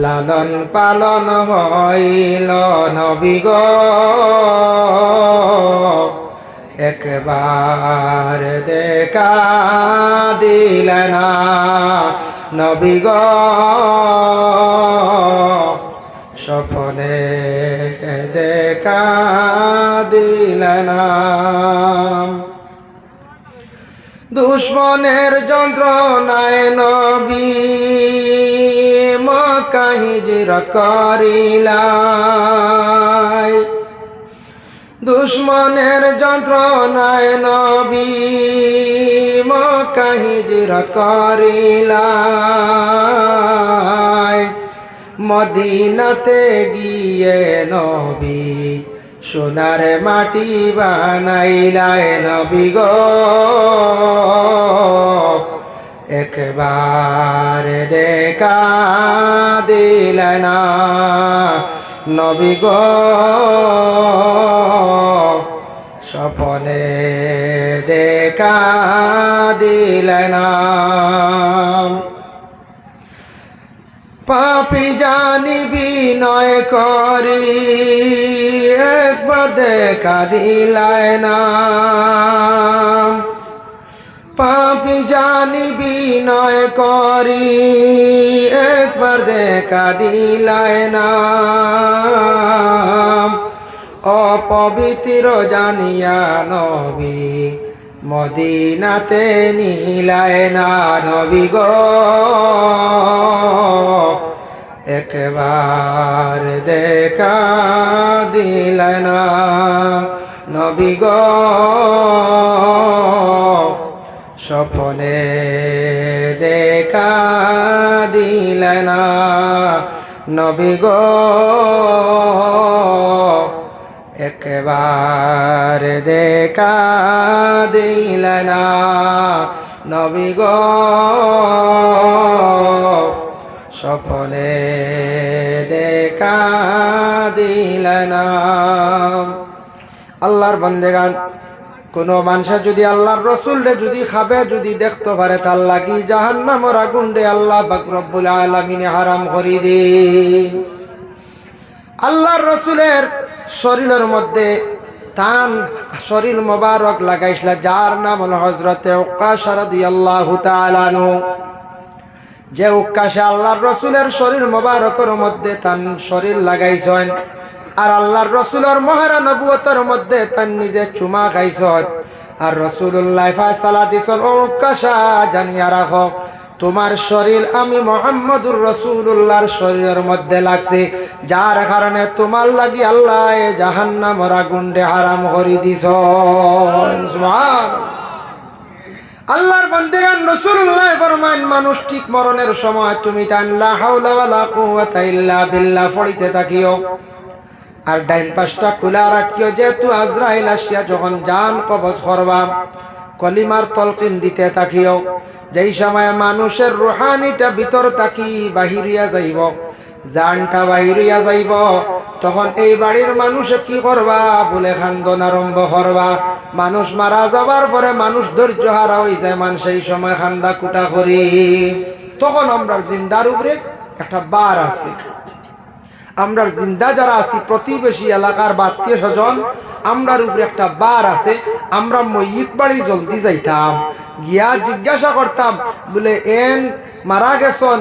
লালন পালন হইল নবী গো একবার দেখা দিলেন নবী গো স্বপ্নে দেখা দিলেন দুশ্মনের যন্ত্রণায় নবী মক্কা হিজরত করিলাই দুশ্মনের যন্ত্রণায় নবী মক্কা হিজরত করিলাই মদিনাতে গিয়ে নবী সোনার মাটি বানাইলাই নবী গো একবার দেখা দিলেন নবী গো স্বপ্নে দেখা দিলেন পাপী জানি বিনয় করি একবার দেখা দিলায় না পাপী জানি বিনয় করি একবার দেখা দিলায় না অপবিত্র জানিয়া নবী মদিনাতে নিলায় না নবী গো একবার দেখা দিলেন নবী গো স্বপ্নে দেখা দিলেন নবী গো একবার দেখা দিলেন নবী গো স্বপ্নে দেখা দিলেন আল্লাহর বান্দেগান কোনো মানুষ যদি আল্লাহর রসুলরে যদি খাবে যদি দেখতে পারে তার লাগি জাহান্নামের আগুন রে আল্লাহ পাক রব্বুল আলামিন হারাম করে দেন আল্লাহর রসুলের শরীরের মধ্যে তান শরীর মোবারক লাগাইছিল যার নাম হল হযরতে উক্কাশা রাদিয়াল্লাহু তাআলা আনহু যে উক্কাশা আল্লাহর রসুলের শরীর মোবারকের মধ্যে তান শরীর লাগাইছেন আর আল্লাহর রসুলের মহারা নবুয়তের মধ্যে তার নিজে চুমা খাইছেন আর রাসূলুল্লাহ ফয়সালা দিছেন ও উক্কাশা জানিয়া রাখো তোমার শরীর আমি মুহাম্মদুর রাসূলুল্লাহর শরীরের মধ্যে লাগছে যার কারণে তোমার লাগি আল্লাহ জাহান্নামের আগুনে হারাম করে দিছেন সুবহানাল্লাহ আল্লাহর বান্দাগণ রাসূলুল্লাহ ফরমান মানুষ ঠিক মরণের সময় তুমি তান লা হাওলা ওয়ালা কুওয়াতা ইল্লা বিল্লাহ পড়িতে থাকিও আর ডাইন পাশটা খোলা রাখিও যেহেতু আজরাইল আসিয়া যখন জান কবজ করবা কলিমার তলকিন দিতে থাকিও। যেই সময় মানুষের রুহানিটা ভিতর থাকি বাহিরিয়া যাইব, জানটা বাহিরিয়া যাইব, তখন এই বাড়ির মানুষে কি করবা বলে খান্দন আরম্ভ করবা। মানুষ মারা যাবার পরে মানুষ ধৈর্য হারা হয়ে যায়, মানুষ সেই সময় খান্দা কুটা করি। তখন আমরা জিন্দার উপরে একটা বার আছে, আমরা জিন্দা যারা আছি প্রতিবেশী এলাকার আত্মীয় স্বজন, আমরার উপরে একটা বার আছে। আমরা মইয়িত বাড়ি জলদি যাইতাম, গিয়া জিজ্ঞাসা করতাম বলে এন মারা গেছন,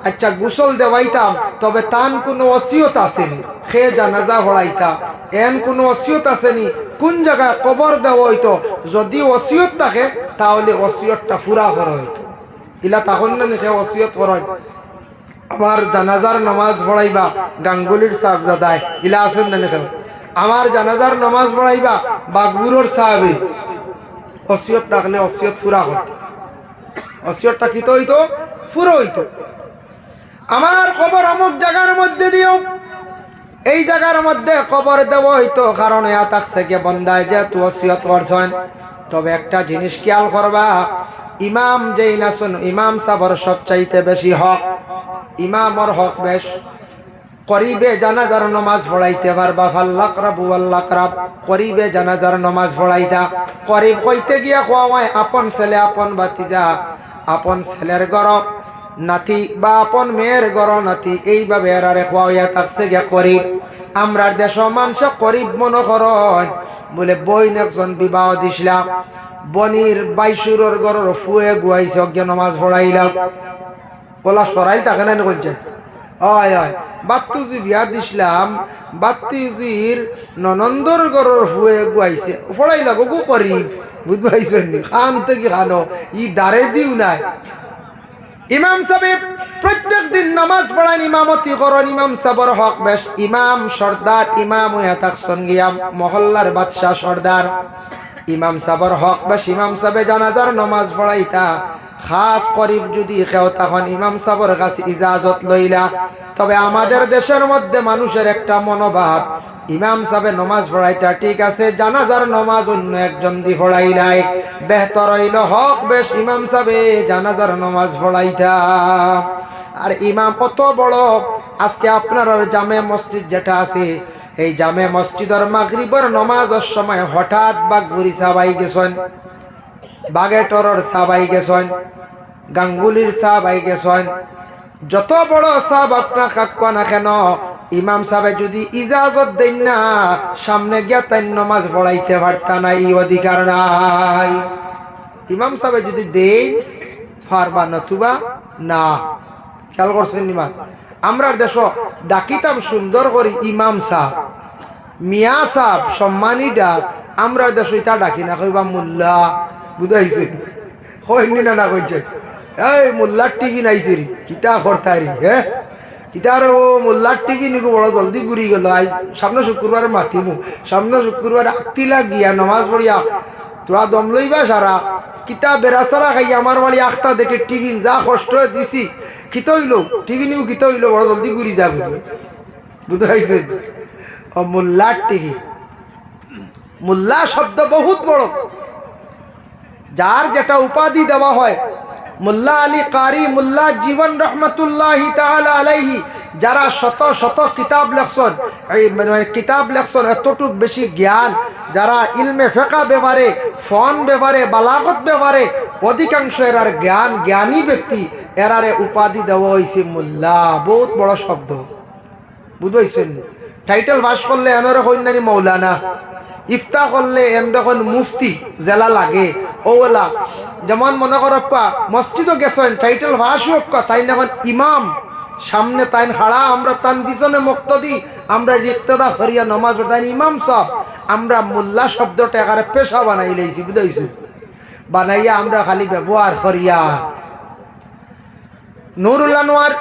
আচ্ছা গোসল দেওয়াইতাম, তবে তান কোনো ওসিয়ত আসেনি, খে জানাজা হড়াইতা, এন কোনো ওসিয়ত আসেনি, কোন জায়গায় কবর দেওয়া হইতো, যদি ওসিয়ত থাকে তাহলে ওসিয়তটা পুরা করা হইতো। ইলা তখন না খে ওসিয়ত করা, আমার জানাজার নামাজ পড়াইবা গাঙ্গুলির সাহেব দাদায়, ইলা আসেন না কেন, আমার জানাজার নামাজ পড়াইবা বাগবুরোর সাহেবে, ওসিয়ত থাকলে ওসিয়ত পুরা করত, ওসিয়তটা কি তো হইতো, পুরো হইতো। আমার খবর অমুক জায়গার মধ্যে দিও, এই জায়গার মধ্যে কবর দেব হইতো, কারণ ইয়া থাকছে কে বন্দায় যেহেতু ওসিয়ত করছেন। তবে একটা জিনিস খেয়াল করবা, ইমাম যেই না শুন, ইমাম সাবর সবচাইতে বেশি হক, ইমামর হক বেশ। করিবে জানাজার নামাজ পড়াইতে পারবা, ফাল্লাকরাবু আল্লাকরাব, করিবে জানাজার নামাজ পড়াইতা। করিব কইতে গিয়া কোয়া হয় আপন ছেলে, আপন ভাতিজা, আপন ছেলের গরব নাতি বা আপন মেয়ের গর নাতি, এইভাবে এরারে কোয়া হইয়া থাকছে গিয়া করিব। আমরার দেশ মানুষ করিব মনে করেন বলে বইন একজন বিবাহ দিছিলাম, বনির বাইশুরের গরর ফুয়ে গুয়াইছে গিয়া নামাজ পড়াইলাম, ওলা সরাই থাকে না কইছে হয় হয়। বাত্তুজি বিয়া দিছিলাম, বাত্তুজির ননন্দর গরর ফুয়ে গুয়াইছে, পড়াইলা গো করিব, বুঝতে পাইছেন নি, খান থেকে খানো ই দারে দিও নাই। ইমাম সাহেব প্রত্যেক দিন নামাজ পড়ান, ইমামতি করেন, ইমাম সাহেবের হক বেশ। ইমাম সর্দার, ইমাম হইয়া থাকছেন গিয়া মহল্লার বাদশাহ সর্দার, ইমাম সাহেবের হক বেশ। ইমাম সাহেব জানাজার নামাজ পড়াইতা, খাস করিব যদি কেউ তখন ইমাম সাহেবের কাছে ইজাজত লইলা। তবে আমাদের দেশের মধ্যে মানুষের একটা মনোভাব, ইমাম সাহেব নমাজ পড়াইতা ঠিক আছে, জানাজার নমাজ অন্য একজন দি পড়াইলাই, বেহতর হইল হক বেশ ইমাম সাহেব জানাজার নমাজ পড়াইতা। আর ইমাম কত বড়, আজকে আপনার জামে মসজিদ যেটা আছে, এই জামে মসজিদের মাগরিবের নমাজের সময় হঠাৎ বাগবুরি সাবাই গেছেন, বাগেটরের সাবাই গেছেন, গাঙ্গুলির সাবাই গেছেন, যত বড় সাহাব আপনার কাকুয়া না কেন, ইমাম সাহেব যদি ইজাজত দেন না সামনে গিয়া তাই নামাজ পড়াইতে পারতা না, এই অধিকার নাই। ইমাম সাহেব যদি দেন পারবা, নতুবা না। খেয়াল করছেন নিমা, আমরা দেশ ডাকিতাম সুন্দর করি ইমাম সাহেব, মিয়া সাহেব সম্মানী ডাক, আমরা দেশ এটা ডাকি না, কইবা মোল্লা, বুঝাইছে হয়নি না, না কইছে এই মোল্লার টিভি নাইছে রি কিতা করতারি, হ্যাঁ কিতার ও মোল্লার টিভি নিকো বড় জলদি ঘুরি গেল। আজ সামনে শুক্রবার মাতিমু, সামনে শুক্রবার আখতিলা গিয়া নমাজ পড়িয়া তোরা দম লইবা সারা, কিতা বেড়াচারা খাই আমার বাড়ি আখতা দেখে টিভি যা কষ্ট দিছি, কিত হইল টিভি নিউ, কিত হইল বড় জলদি ঘুরি যা, বুঝতে পারছেন। ও মোল্লার টিভি, মোল্লা শব্দ বহুত বড়, যার যেটা উপাধি দেওয়া হয়, মোল্লা আলী কারি, মোল্লা জীবন রহমতুল্লাহি তাআলা আলাইহি, যারা শত শত কিতাব লেখছেন, এই কিতাব লেখছেন, এতটুক বেশি জ্ঞান, যারা ইলমে ফিকহ ব্যাপারে, ফন ব্যাপারে, বালাগত ব্যাপারে অধিকাংশ এরার জ্ঞান, জ্ঞানী ব্যক্তি, এরারে উপাধি দেওয়া হয়েছে মোল্লা। বহুত বড় শব্দ, বুঝতে টাইটেল পাস করলে এনরে কন্যানি মৌলানা, ইফতা করলে এন দেখুন মুফতি জেলা লাগে, ওলা যেমন মনে করক মসজিদও গেছেন টাইটেল ভাস হোক, তাই এখন ইমাম সামনে তাই হাড়া, আমরা তান পিছনে মুক্তদি, আমরা ইক্তেদা করিয়া নমাজ তাই ইমাম সব, আমরা মোল্লা শব্দটা একারে পেশা বানাই লাইছি, বুঝাইছি, বানাইয়া আমরা খালি ব্যবহার করিয়া। নুরুল আনোয়ার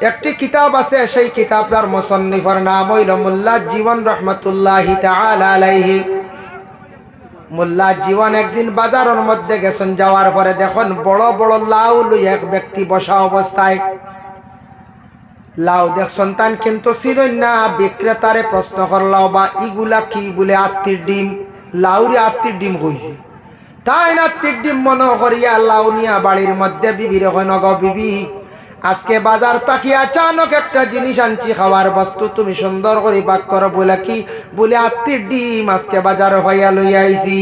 একটি কিতাব আছে, সেই কিতাবটার মুসন্নিফের নাম হইল মোল্লা জীবন রহমতুল্লাহি তাআলা আলাইহি। মোল্লা জীবন একদিন বাজারের মধ্যে গেছেন, যাওয়ার পরে দেখুন বড় বড় লাউ লই এক ব্যক্তি বসা অবস্থায়, লাউ দেখ সন্তান কিন্তু ছিলেন না। বিক্রেতারে প্রশ্ন করলাও বা ইগুলা কি, বলে আত্মীর ডিম, লাউরে আত্মীর ডিম কইছে। তাই না তিড্ডিম মনে করিয়া লাউনিয়া বাড়ির মধ্যে বিবির হয় নগ বিবি আজকে বাজার তাকিয়ে আচানক একটা জিনিস আনছি খাওয়ার বস্তু তুমি সুন্দর করে পাক করো বলে কি বলে আত্মীর ডিম আজকে বাজার হইয়া লইয়া আইছি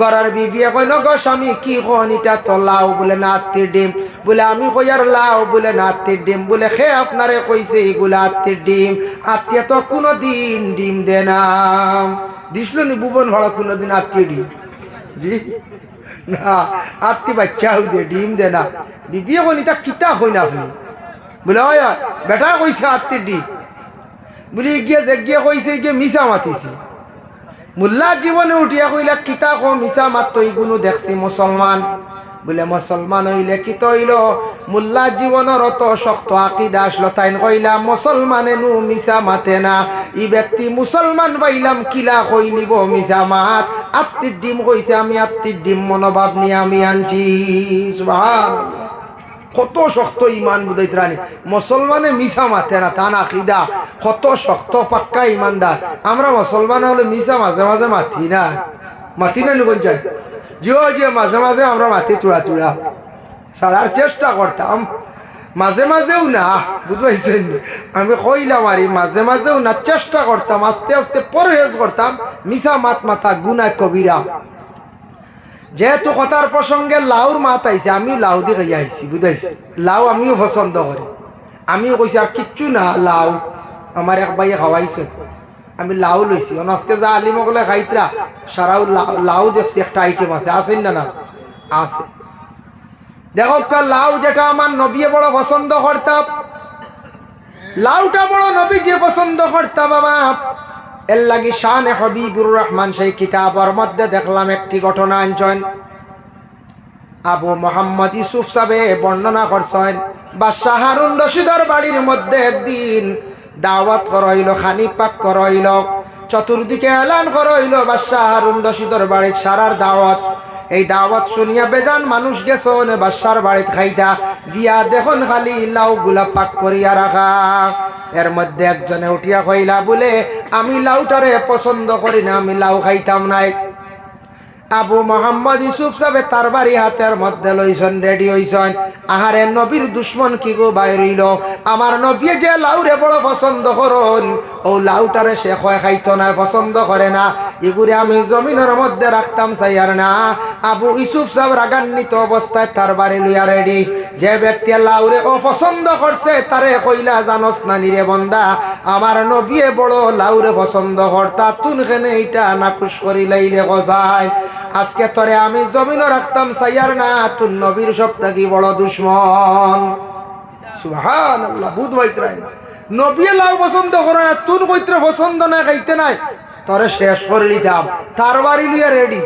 গড়ার বিবি কই নগ স্বামী কি কোন এটা তো লাউ বলে না আত্মীর ডিম বলে আমি কইয়ার লাউ বলে না আত্মীর ডিম বলে খে আপনারে কইছে এগুলা আত্মীর ডিম আত্মীয় তো কোনোদিন ডিম দে না দিছিল নি ভুবন ভাড়া কোনোদিন আত্মীয় ডিম জি না আত্মীয় বাচ্চাও দে ডিম দে না বিবি এখন এটা কিতা হই না আপনি বলে হয় বেটা কইছে আত্মীর ডিম বলি গিয়ে যে গিয়ে কইছে গিয়ে মিশা মাতিছি মোল্লা জীবনে উঠিয়া কইলা কিতা কো মিশা মাত্র এইগুলো দেখছি মুসলমান বলে মুসলমান হইলে কি তৈল মোল্লা জীবনের অত শক্ত আকিদা আসলো তাই কইলা মুসলমানে নু মিশা মাতে না ই ব্যক্তি মুসলমান পাইলাম কিলা কইলিব মিশা মাত আত্মীর ডিম কইছে আমি আত্মীর ডিম মনোভাব নিয়ে আমি আনছি সুবহানাল্লাহ কত শক্ত ইমান বুঝাইতে রানি মুসলমানে মিশা মাতে না তা না আকিদা কত শক্ত পাক্কা ইমানদার আমরা মুসলমান হলে মিশা মাঝে মাঝে মাতি না নিকল চাই যে মাঝে মাঝে আমরা মাতি তুড়া তুড়া সারার চেষ্টা করতাম মাঝে মাঝেও না বুঝতে আমি কইলাম আর মাঝে মাঝেও না চেষ্টা করতাম আস্তে আস্তে পরহেজ করতাম মিশা মাত মাথা গুনা কবিরা যেহেতু কথার প্রসঙ্গে লাউর মাত আইছে আমি লাউ দিয়ে আইছি বুঝাইছি লাউ আমিও পছন্দ করি আমিও কইছি আর কিচ্ছু না লাউ আমার এক ভাইয়ে খাওয়াইছে আমি লাউ লইছি আজকে যা আলিমগলে খাইতরা সারাও লাউ দেখছি একটা আইটেম আছে আসেন না না আছে দেখো লাউ যেটা আমার নবী বড় পছন্দ করতাম লাউটা বড় নবী যে পছন্দ করতাম বাবা এর লাগি শানে হবিবুর রহমান সেই কিতাবের মধ্যে দেখলাম একটি ঘটনা আনছেন আবু মোহাম্মদ ইউসুফ সাহেব বর্ণনা করছেন বাদশাহ হারুন রশিদের বাড়ির মধ্যে একদিন দাওয়াত করাইল খানি পাক করাইল চতুর্দিকে এলান করাইল বাদশাহ হারুন রশিদের বাড়ির সারার দাওয়াত এই দাওয়াত শুনিয়া বেজান মানুষ গেছন বাদশার বাড়িত খাইতা গিয়া দেখুন খালি লাউ গুলা পাক করিয়া রাখা এর মধ্যে একজনে উঠিয়া কইলা বলে আমি লাউটারে পছন্দ করি না আমি লাউ খাইতাম নাই আবু মোহাম্মদ ইউসুফ সাহেব তার বাড়ি হাতের মধ্যে লইছেন রেডি হইছেন আহারে নবীর দুশ্মন কি গো বাইরইল আমার নবী যে লাউরে বড় পছন্দ করন ও লাউটারে সে খাইতো না পছন্দ করে না এগুলি আমি জমিনের মধ্যে রাখতাম চাইয়ার না আবু ইউসুফ সাহেব রাগান্বিত অবস্থায় তার বাড়ি লইয়া রেডি যে ব্যক্তি লাউরে অপছন্দ করছে তারে কইলা জানস না নিরে বন্দা আমার নবী বড় লাউরে পছন্দ করতা তুন খেনে এইটা নাকুশ করি লাইলে গজায় আজকে তোরে আমি জমিনও রাখতাম চাইয়ার না তুই নবীর সবথেকে বড় দুশ্মন সুবহানাল্লাহ বুধবাইত্রাই নবী লাউ পছন্দ করে না তুই কইত্রে পছন্দ না খাইতে নাই তোরে শেষ করে দিতাম তার বাড়ি লিয়ে রেডি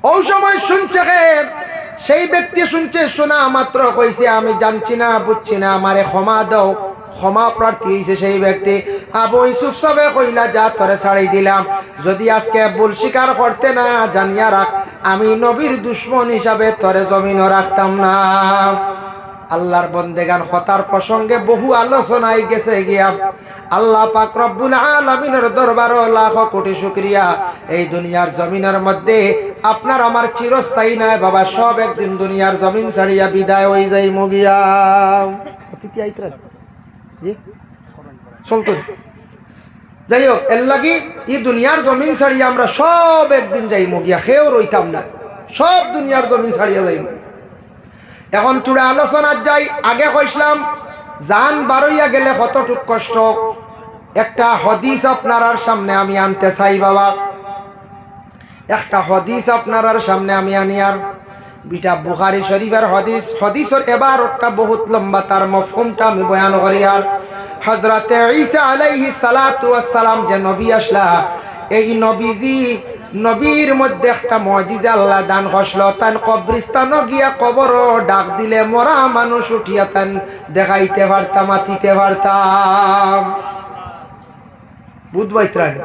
ওই সময় শুনছে সেই ব্যক্তি শুনছে শোনা মাত্র কইছে আমি জানছি না বুঝছি না আমারে ক্ষমা দাও ক্ষমা প্রার্থী হয়েছে সেই ব্যক্তি আবু ইউসুফ সাহেব কইলা যা তোরে ছাড়াই দিলাম যদি আজকে ভুল স্বীকার করতে না জানিয়া রাখ আমি নবীর দুশ্মন হিসাবে তোরে জমিনও রাখতাম না আল্লাহর বন্দেগান কথার প্রসঙ্গে বহু আলোচনায় গেছে গিয়া আল্লাহ পাক রব্বুল আলামিনের দরবারে লাখ কোটি শুকরিয়া এই দুনিয়ার জমিনের মধ্যে আপনার আমার চিরস্থায়ী নয় বাবা সব একদিন দুনিয়ার জমিন ছাড়িয়া বিদায় হয়ে যাই মুগিয়া অতিথি আইতরা চলতো যাই হোক এর লাগি এই দুনিয়ার জমিন ছাড়িয়ে আমরা সব একদিন যাই মুগিয়া খেয়েও রইতাম না সব দুনিয়ার জমিন ছাড়িয়ে যাই এখন চূড়া আলোচনার যাই আগে কইছিলাম জান বারইয়া গেলে কতটুক কষ্ট একটা হদিস আপনার সামনে আমি আনতে চাই বাবা একটা হদিস আপনার সামনে আমি আনি আর বিটা বুখারী শরীফের হদিসের এবার একটা বহুত লম্বা তার মফহুমটা আমি বয়ান করি আর হযরতে ঈসা আলাইহিস সালাতু ওয়াস সালাম যে নবী আসলা এই নবীজি নবীর মধ্যে একটা মুজিজা আল্লাহ দান করলো তান কবরস্থানে গিয়া কবর ডাক দিলে মরা মানুষ উঠিয়া তান দেখাইতে পারতাম মাতিতে পারতাম বুধবাইত্রানি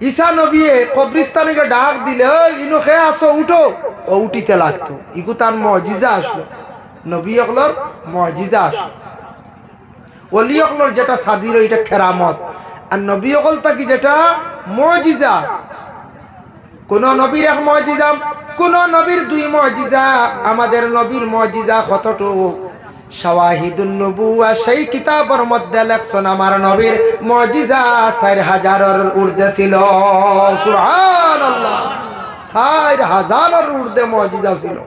ঈসা নবী কবরস্থানে ডাক দিলে ইনো খে আসো উঠো ও উঠিতে লাগতো ইগু তার মুজিজা আসলো নবী হকলর মুজিজা আসলো ওলি হকলর যেটা সাদির এটা কেরামত আর নবী হকল তাকি যেটা মুজিজা কোন নবীর এক মুজিজা, কোন নবীর দুই মুজিজা। আমাদের নবীর মুজিজা কতটুকু? শাওয়াহিদুন নবুওয়া, সেই কিতাবের মধ্যে লেখছেন আমার নবীর মুজিজা 4000-এর ঊর্ধ্বে ছিল। সুবহানাল্লাহ, 4000-এর ঊর্ধ্বে মুজিজা ছিল।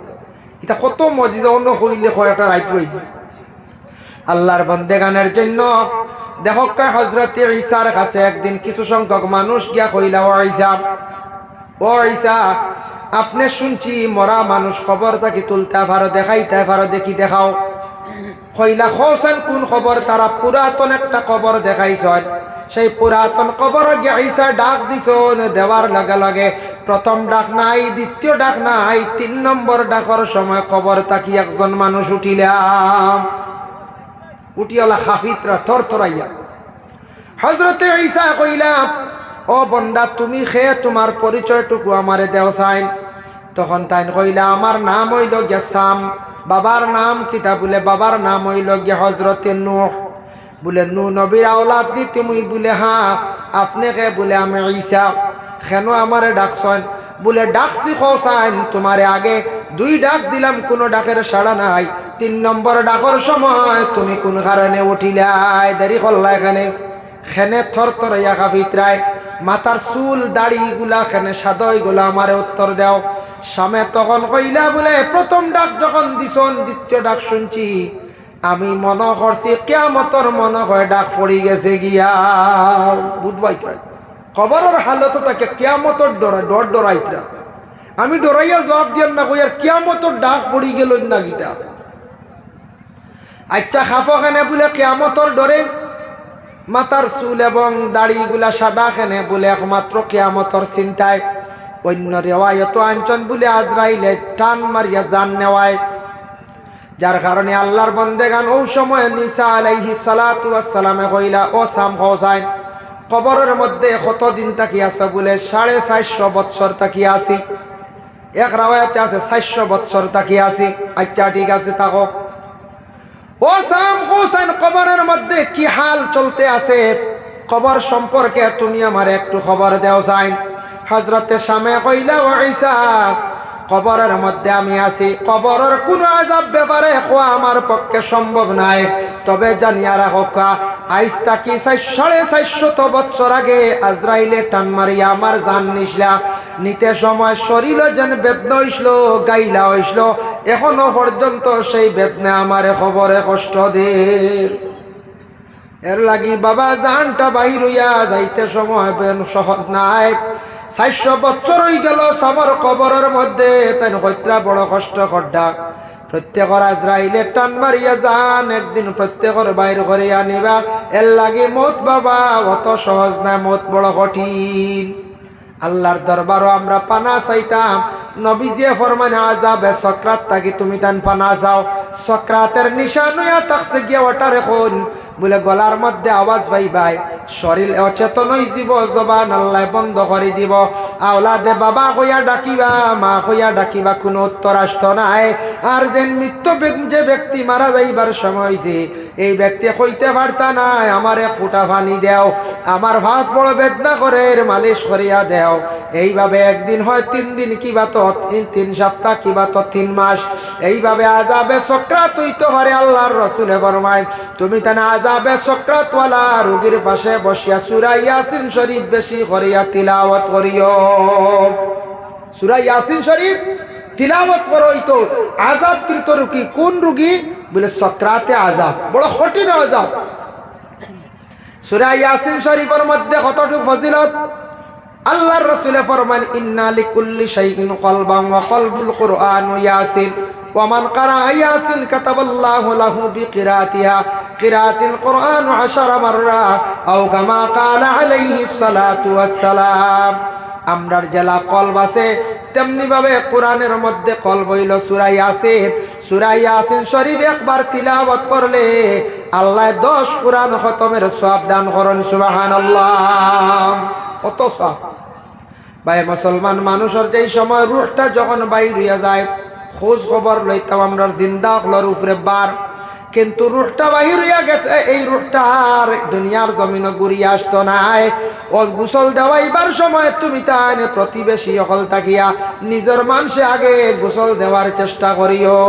এটা কত মুজিজা, অন্য কইলে কয়টা রাইত হইছে আল্লাহর বান্দেগানের জন্য। দেখো হযরত ঈসার কাছে একদিন কিছু সংখ্যক মানুষ গিয়া কইলা, ও ঈসা, আপনি শুনছি মরা মানুষ খবর থাকি তুলতে পারো, দেখাইতে পারো, দেখি দেখাও। কইলা হোসেন কোন খবর? তারা পুরাতন একটা কবর দেখাইছেন। সেই পুরাতন কবর গিয়ে ঈসা ডাক দিছেন, দেওয়ার লগে লগে প্রথম ডাক নাই, দ্বিতীয় ডাক নাই, 3 নম্বর ডাকর সময় কবর তাকি একজন মানুষ উঠিলাম। উঠিয়ালা হাফিতরা থরথরাইয়া। হযরতে ঈসা কইলা, ও বন্দা, তুমি খেয়ে তোমার পরিচয়টুকু আমারে দেও চাইন। তখন তাই কইলা, আমার নাম হইল গেসাম। বাবার নাম কিতা? বলে বাবার নাম হইল গে হযরতে নূহ। বলে নূহ নবীর আওলাদ দি তুমি? বলে হ্যাঁ। আপনি কে? বলে আমি ঈসা। কেন আমারে ডাকছেন? বলে ডাকছি খোসাইন, তোমারে আগে 2 ডাক দিলাম, কোনো ডাকের সাড়া নাই। 3 নম্বর ডাকর সময় তুমি কোন কারণে উঠিলাই? দেরি করলা এখানে। খেনে থরথরাইয়া কাঁপিতরায়, মাথার চুল দাড়ি গুলা খেনে সাদয় গুলা আমারে উত্তর দাও। সামে তখন কইলা, বলে প্রথম ডাক যখন দিছন, দ্বিতীয় ডাক শুনছি, আমি মনে করছি কিয়ামতর মনে হয় ডাক পড়ি গেছে গিয়া। বুধবাইতরা খবরের হালত তাকে কিয়ামতর ডর ডরাইতরা। আমি ডরাইয়া জবাব দিয়ার না, কই আর কিয়ামতর ডাক পড়ি গেল না গীতা। আচ্ছা খাফো খানে? বলে কিয়ামতর ডরে। মাথার চুল এবং দাড়িগুলা সাদা খানে? বলে একমাত্র কিয়ামতর চিন্তায়। অন্য রেওয়ায়ত আনছন বলে আজরাইলে টান মারিয়া জান নেওয়ায়, যার কারণে আল্লাহর বন্দেগান ওই সময় ঈসা আলাইহিস সালাতু ওয়াস সালামে কইলা, ও সাম হোসাইন, কবরের মধ্যে কতদিন তাকি আছে? বলে 450 বৎসর তাকি আছি। এক রাওয়ায়াতে আছে 400 বৎসর তাকি আছি। আচ্ছা ঠিক আছে, থাকো। ও সাম হোসেন, কবরের মধ্যে কি হাল চলতে আছে? কবর সম্পর্কে তুমি আমার একটু খবর দেও চাইন। হযরতে শামে কইলা, ও ঈসা, কবরের মধ্যে আমি আছি। কবরের কোন আযাব ব্যাপারে খোয়া আমার পক্ষে সম্ভব নাই। তবে জানিয়া রাখো, আইজ তাকি 450 বৎসর আগে আজরাইলে টান মারিয়া আমার জান নিছলা। নিতে সময় শরীরে যেন বেদনা হইছিল, গাইলা হইছিল, এখনো পর্যন্ত সেই বেদনা আমারে খবরে কষ্ট দের। এর লাগি বাবা জানটা বাহির হইয়া যাইতে সময় সহজ নাই। 400 বছর হয়ে গেল আমার কবরের মধ্যে, তাই হত্যা বড় কষ্ট করডা। প্রত্যেকর আজরাইলে টান মারিয়া যান, একদিন প্রত্যেকর বাইর করে আনিবা। এর লাগি মত বাবা অত সহজ না, মত বড় কঠিন। আল্লাহর দরবারও আমরা পানা চাইতাম। নবীজি ফরমান, আযাবে সকরাত থাকি তুমি তান পানা চাও। সকরাতের নিশান হইয়া থাকছে গিয়া ওটার এখন। বলে গলার মধ্যে আওয়াজ পাইবাই, শরীর অচেতন হয়ে যাব, জবান আল্লাহ বন্ধ করে দিব। আওলাদে বাবা কইয়া ডাকিবা, মা কইয়া ডাকিবা, কোনো উত্তর আসত নাই। আর যেন মৃত্যু যে ব্যক্তি মারা যাইবার সময় হয়েছে, এই ব্যক্তি কইতে পারতা নাই, আমার এক ফুটা পানি দেও, আমার ভাত বড় বেদনা করে মালিশ করিয়া দেও। এইভাবে একদিন হয়, 3 দিন, কিবা তো 3 সপ্তাহ, কিবা তো 3 মাস। এইভাবে আযাবে সকরাত হইতে পারে। আল্লাহর রাসূলে ফরমায়, তুমি তানা আযাবে সকরাতওয়ালা রোগীর পাশে বসিয়া সূরা ইয়াসিন শরীফ বেশি করিয়া তিলাওয়াত করিও। সূরা ইয়াসিন শরীফ তিলাওয়াত করইতো। আযাবকৃত রোগী কোন রোগী? বলে সকরাতে আযাব, বড় কঠিন আযাব। সূরা ইয়াসিন শরীফের মধ্যে কতটুকু ফজিলত। আল্লাহর রাসূলে ফরমান, ইন্না লিকুল্লি শাইইন কলবান ওয়া কলবুল কুরআন ইয়াসিন ওয়া মান ক্বারা ইয়াসিন কাতাবাল্লাহু লাহু বিকিরাতিহা কিরাতিল কুরআন 10 মাররা আও কামা ক্বালা আলাইহিস সালাতু ওয়াস সালাম। আমরার জেলা কলব আছে, তেমনি ভাবে কোরআনের মধ্যে কলব হইল সূরা ইয়াসিন। সূরা ইয়াসিন শরীফ একবার তিলাওয়াত করলে আল্লাহ 10 কোরআন খতমের সওয়াব দান করেন। সুবহানাল্লাহ, কত সওয়াব। ভাই মুসলমান মানুষের যেই সময় রূহটা যখন বাইর হইয়া যায়, খোঁজ খবর লইতাম আমরা জিন্দা হলর উপরে বার। কিন্তু রুহটা বাহির হইয়া গেছে, এই রুহটা আর দুনিয়ার জমিনে ঘুরিয়া আসতো নাই। ও গোসল দেওয়াইবার সময় তুমি তাই প্রতিবেশী অকল তাকিয়া নিজের মানুষে আগে গোসল দেওয়ার চেষ্টা করিও।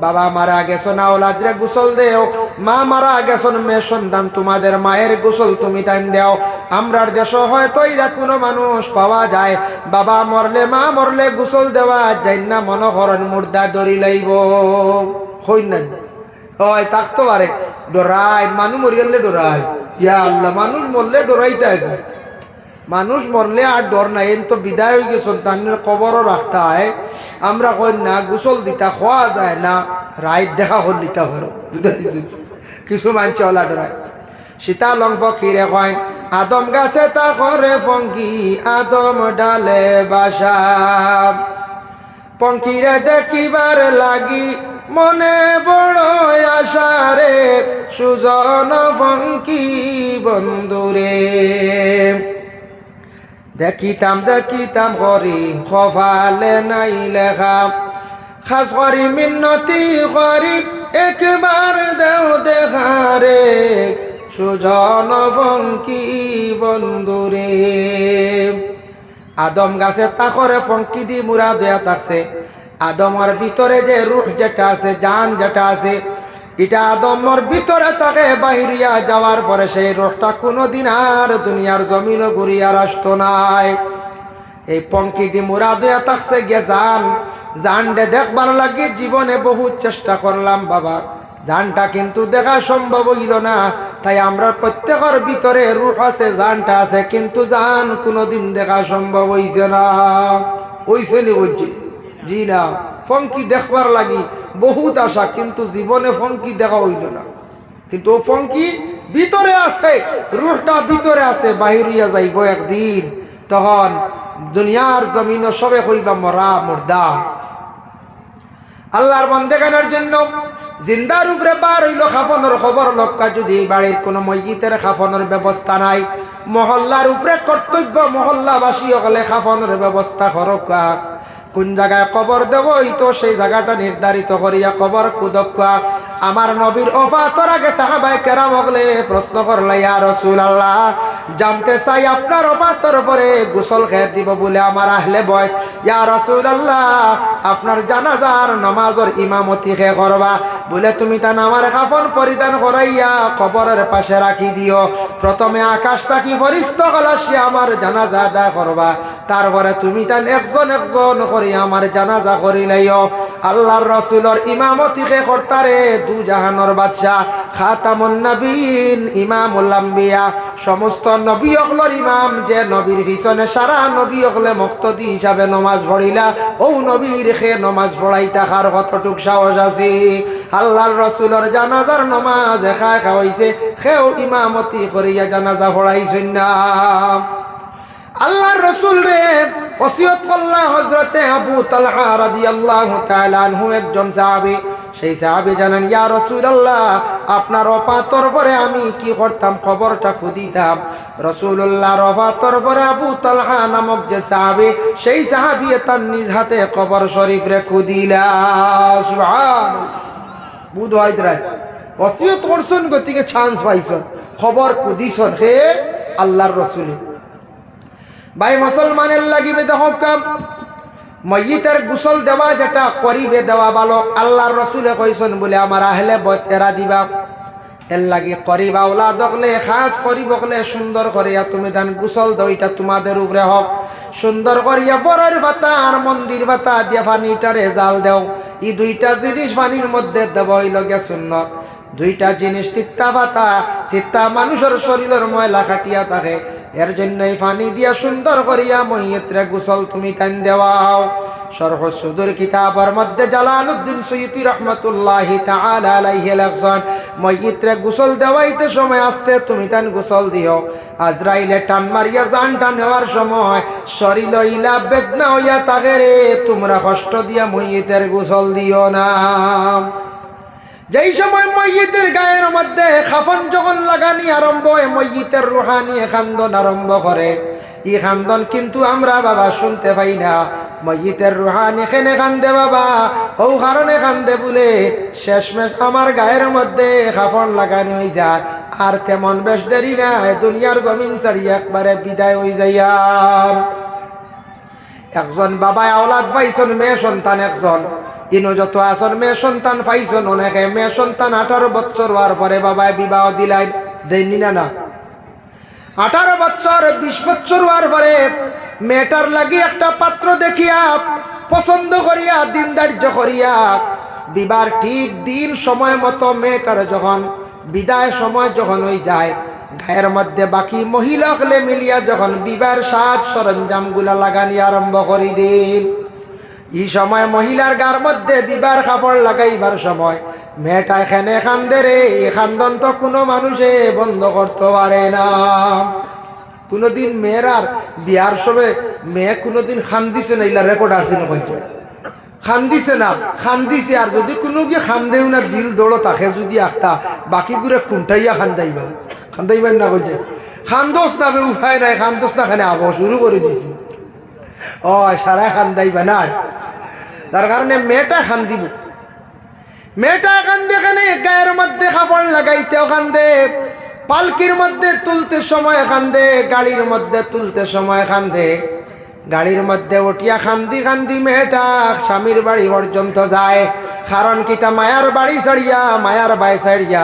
বাবা মারা গেছো না ওলাদরে গোসল দেও, মা মারা গেছো মেয়ে সন্তান তোমাদের মায়ের গোসল তুমি তাই দেও। আমরার দেশ হয়তো এরা কোনো মানুষ পাওয়া যায় বাবা মরলে মা মরলে গোসল দেওয়া যায় না, মনোহরণ মুর্দা দড়ি লইব হই না হয় থাকতে পারে ডরাই মানুষ মরি গেলে ডরাই। ইয়া আল্লাহ, মানুষ মরলে ডরাইতে আগে, মানুষ মরলে আর ডর নাই। এন তো বিদায় হয়ে গেছে সন্তানের কবরও রাখতে হয়। আমরা কই না গোসল দিতা খোয়া যায় না, রাইত দেখা হল দিতে পারো কিছু মানছে ওলা ডরায়। সীতা লঙ্ক কিরে কয় আদম গাছে তা করে পঙ্কি আদম ডালে বাসা, পঙ্কিরে দেখিবার লাগি মনে বড় আশা রে, সুজন পঙ্কি বন্ধুরে। দেখিতাম দেখিতাম করি কপালে নাই লেখা, খাস করি মিন্নতি করি একবার দেও দেখারে, সুজন পঙ্কি বন্ধুরে। আদম গাছে তাকরে পঙ্কি দি মুরা দেয়া থাকছে। আদমর ভিতরে যে রূহ যেটা আছে, জান যেটা আছে, এটা আদমর ভিতরে তাকে বাহিরিয়া যাওয়ার পরে সেই রূহটা কোনোদিন আর দুনিয়ার জমিন ঘুরিয়ার আসতো নাই। এই পঙ্কি দি মুরা দেয়া থাকছে গে জানডে দেখবার লাগে জীবনে বহুত চেষ্টা করলাম বাবা, জানটা কিন্তু দেখা সম্ভব হইল না। তাই আমরা প্রত্যেকের ভিতরে রূহ আছে, জানটা আছে, কিন্তু জান কোনোদিন দেখা সম্ভব হইছে না। হইছে নি বলছি? জি না। ফঙ্কি দেখবার লাগি বহুত আশা, কিন্তু জীবনে ফঙ্কি দেখা হইল না। কিন্তু ও ফঙ্কি ভিতরে আছে, রূহটা ভিতরে আছে, বাহিরিয়া যাইব একদিন। তখন দুনিয়ার জমিন সবে কইবা মরা মুর্দা। আল্লাহর বন্দেগানের জন্য জিন্দার উপরে বার হইল খাফনের খবর লক্কা। যদি বাড়ির কোনো মসজিদের খাফনের ব্যবস্থা নাই, মহল্লার উপরে কর্তব্য মহল্লাবাসী হলে খাফনের ব্যবস্থা করকা। কোন জায়গায় কবর দেব তো সেই জায়গাটা নির্ধারিত করিয়া কবর কুদক্কা। আমার নবীর ওফাতের আগে সাহাবায়ে কেরাম হলে প্রশ্ন করলে ইয়া রাসূলুল্লাহ, জানতে চাই আপনার ওফাতের পরে গোসল খেয়ে দিব বলে আমার আহলে বয়ত। ইয়া রাসূলুল্লাহ, আপনার জানাজার নামাজের ইমামতি খে করবা বলে তুমি তা আমার কাফন পরিধান করাইয়া কবরের পাশে রাখি দিও। প্রথমে আকাশটা কি ফরিস্ত গলাসি আমার জানাজা আদায় করবা, তারপরে তুমি তান একজন একজন করি আমার জানাজা করিলাইও। আল্লাহর রাসূলের ইমামতি খে করতারে দু জাহানের বাদশাহ, খাতামুন নবীন, ইমামুল আম্বিয়া, সমস্ত নবী হকলর ইমাম, যে নবীর পিছনে সারা নবী হকলে মুক্তদি হিসাবে নমাজ পড়িলা, ও নবীর খে নমাজ পড়াই তাহার কতটুক সাহস আছে? আল্লাহর রাসূলের জানাজার নমাজ এখায় খাওয়াইছে, খেও ইমামতি করিয়া জানাজা পড়াইছেন না। আল্লাহর রাসূল রে ওসিয়ত করলা হযরতে আবু তালহা রাদিয়াল্লাহু তাআলা আনহু, একজন সাহাবী। সেই সাহাবী জানেন, ইয়া রাসূলুল্লাহ, আপনার ওফাতের পরে আমি কি করতাম খবরটা খুদিতাম। রাসূলুল্লাহর ওফাতের পরে আবু তালহা নামক যে সাহাবী, সেই সাহাবী তার নিজ হাতে কবর শরীফ রে খুদিলা। সুবহানাল্লাহ। বুধ হায়দ্রাত ওসিয়ত করছেন, গতিকে চান্স পাইছেন, খবর খুদিছেন হে আল্লাহর রাসূল। ভাই মুসলমানের লাগিবে দেখো কাম ময়িতের গোসল দেওয়া যেটা করিবে দেওয়া ভালো। আল্লাহর রাসূলে কইছেন বলে আমার আহলে বয়ত এরা দিবা, এর লাগি করিবা ওলা দকলে খাস করিব বলে সুন্দর করিয়া তুমি দান গোসল দাও, এটা তোমাদের উপরে হোক। সুন্দর করিয়া বরের ভাতা আর মন্দির ভাতা দিয়া পানিটারে জাল দেও। এই দুইটা জিনিস পানির মধ্যে দেব হইল গে সুন্নত। দুইটা জিনিস তিত্তা ভাতা, তিত্তা মানুষের শরীরের ময়লা কাটিয়া থাকে, এর জন্য এই পানি দিয়া সুন্দর করিয়া মইয়তরে গোসল তুমি তান দেওয়াও। শরহ সুদুর কিতাবের মধ্যে জালালউদ্দিন সুয়ুতি রহমাতুল্লাহি তাআলা আলাইহি লেখছেন, মইয়তরে গোসল দেওয়াইতে সময় আসতে তুমি তান গোসল দিও। আজরাইলে টান মারিয়া জানটা নেওয়ার সময় শরীর ইলা বেদনা হইয়া থাকে রে, তোমরা কষ্ট দিয়া মইয়তের গোসল দিও না। যেই সময় মইয়তের গায়ের মধ্যে খাফন যখন লাগানি আরম্ভ হয়, মইয়তের রুহানি খান্দন আরম্ভ করে। এই খান্দন কিন্তু আমরা বাবা শুনতে পাই না। মইয়িতের রুহানি খেনে কান্দে বাবা, ও কারণে কান্দে বলে শেষমেশ আমার গায়ের মধ্যে কাফন লাগানো হয়ে যায়, আর তেমন বেশ দেরি না দুনিয়ার জমিন ছাড়িয়ে একবারে বিদায় হয়ে যাইয়ার। একজন বাবা আওলাদ পাইছন, মেয়ে সন্তান একজন, ইনো যত আসন মেয়ে সন্তান পাইছন অনেকে। মেয়ে সন্তান 18 বছর হওয়ার পরে বাবায় বিবাহ দিলাই, দেননি না? না, 18 বছর 20 বছর হওয়ার পরে মেয়েটার লাগি একটা পাত্র দেখিয়া পছন্দ করিয়া দিনদার্য করিয়া বিবাহ ঠিক দিন সময় মতো মেয়েটার যখন বিদায় সময় যখন হয়ে যায়, গায়ের মধ্যে বাকি মহিলা হলে মিলিয়া যখন বিবাহের সাজ সরঞ্জাম গুলা লাগানি আরম্ভ করি দিন, এই সময় মহিলার গার মধ্যে বিবাহের কাপড় লাগাইবার সময় মেয়েটা এখানে কান্দে রে। এই কান্দন তো কোনো মানুষে বন্ধ করতে পারে না। কোনোদিন মেয়েরার বিয়ার সময় মেয়ে কোনোদিন খান্দিছে না? ইলা রেকর্ড আছে না? খান্দিছে না? খান্দিছে। আর যদি কোনো গিয়ে খান্দেও না, দিল দৌড়ো তাকে যদি আখতা বাকি করে কুন্টাইয়া খান্দাইবেন না বলছে। খান্দোস না বে, উপায় নাই, খান্দোস না খানে আবো শুরু করে দিছি। ও সারাই খান্দাইবা না, তার কারণে মেয়েটা খান্দিব। মেয়েটা কান্দে এখানে গায়ের মধ্যে কাপড় লাগাইতেও কান্দে, পালকির মধ্যে তুলতে সময় কান্দে, গাড়ির মধ্যে তুলতে সময় কান্দে, গাড়ির মধ্যে উঠিয়া কান্দি কান্দি মেয়েটা স্বামীর বাড়ি পর্যন্ত যায়। কারণ কিতা মায়ার বাড়ি ছাড়িয়া, মায়ার বাই ছাড়িয়া,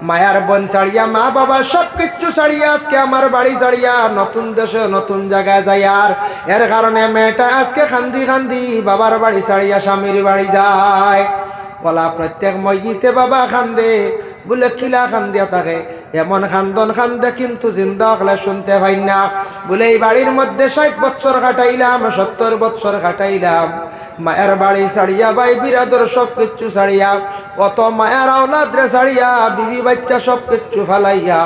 মায়ার বোন ছাড়িয়া, মা বাবা সব কিচ্ছু ছাড়িয়া আজকে আমার বাড়ি ছাড়িয়া নতুন দেশে নতুন জায়গায় যায়। আর এর কারণে মেয়েটা আজকে কান্দি কান্দি বাবার বাড়ি ছাড়িয়া স্বামীর বাড়ি যায়। বলা প্রত্যেক মসজিদে বাবা কান্দে, বলে কিলা কান্দিয়া থাকে, এমন খান্দন খান্দে কিন্তু জিন্দা হলে শুনতে পাই না। বলে এই বাড়ির মধ্যে 60 বছর কাটাইলাম, 70 বছর কাটাইলাম, মায়ের বাড়ি ছাড়িয়া, ভাই বিরাদর সব কিচ্ছু ছাড়িয়া, অত মায়ের আওলাদরে ছাড়িয়া, বিবি বাচ্চা সব কিচ্ছু ফালাইয়া,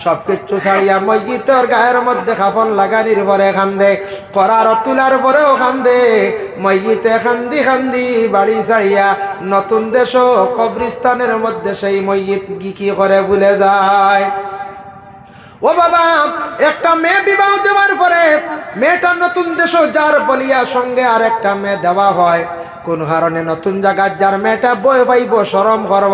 সব কিচ্ছু ছাড়িয়া মসজিদের গায়ের মধ্যে কাফন লাগানির পরে কান্দে, করার তুলার পরেও কান্দে, মসজিদে কান্দি কান্দি বাড়ি ছাড়িয়া নতুন দেশ কবরিস্তানের মধ্যে সেই মসজিদ কি করে ভুলে যায়। ও বাবা, একটা মেয়ে বিবাহ দেওয়ার পরে মেয়েটা নতুন দেশ যার বলিয়া সঙ্গে আর একটা মেয়ে দেওয়া হয়। কোন কারণে নতুন জায়গার যার মেয়েটা বই পাইব, শরম করব,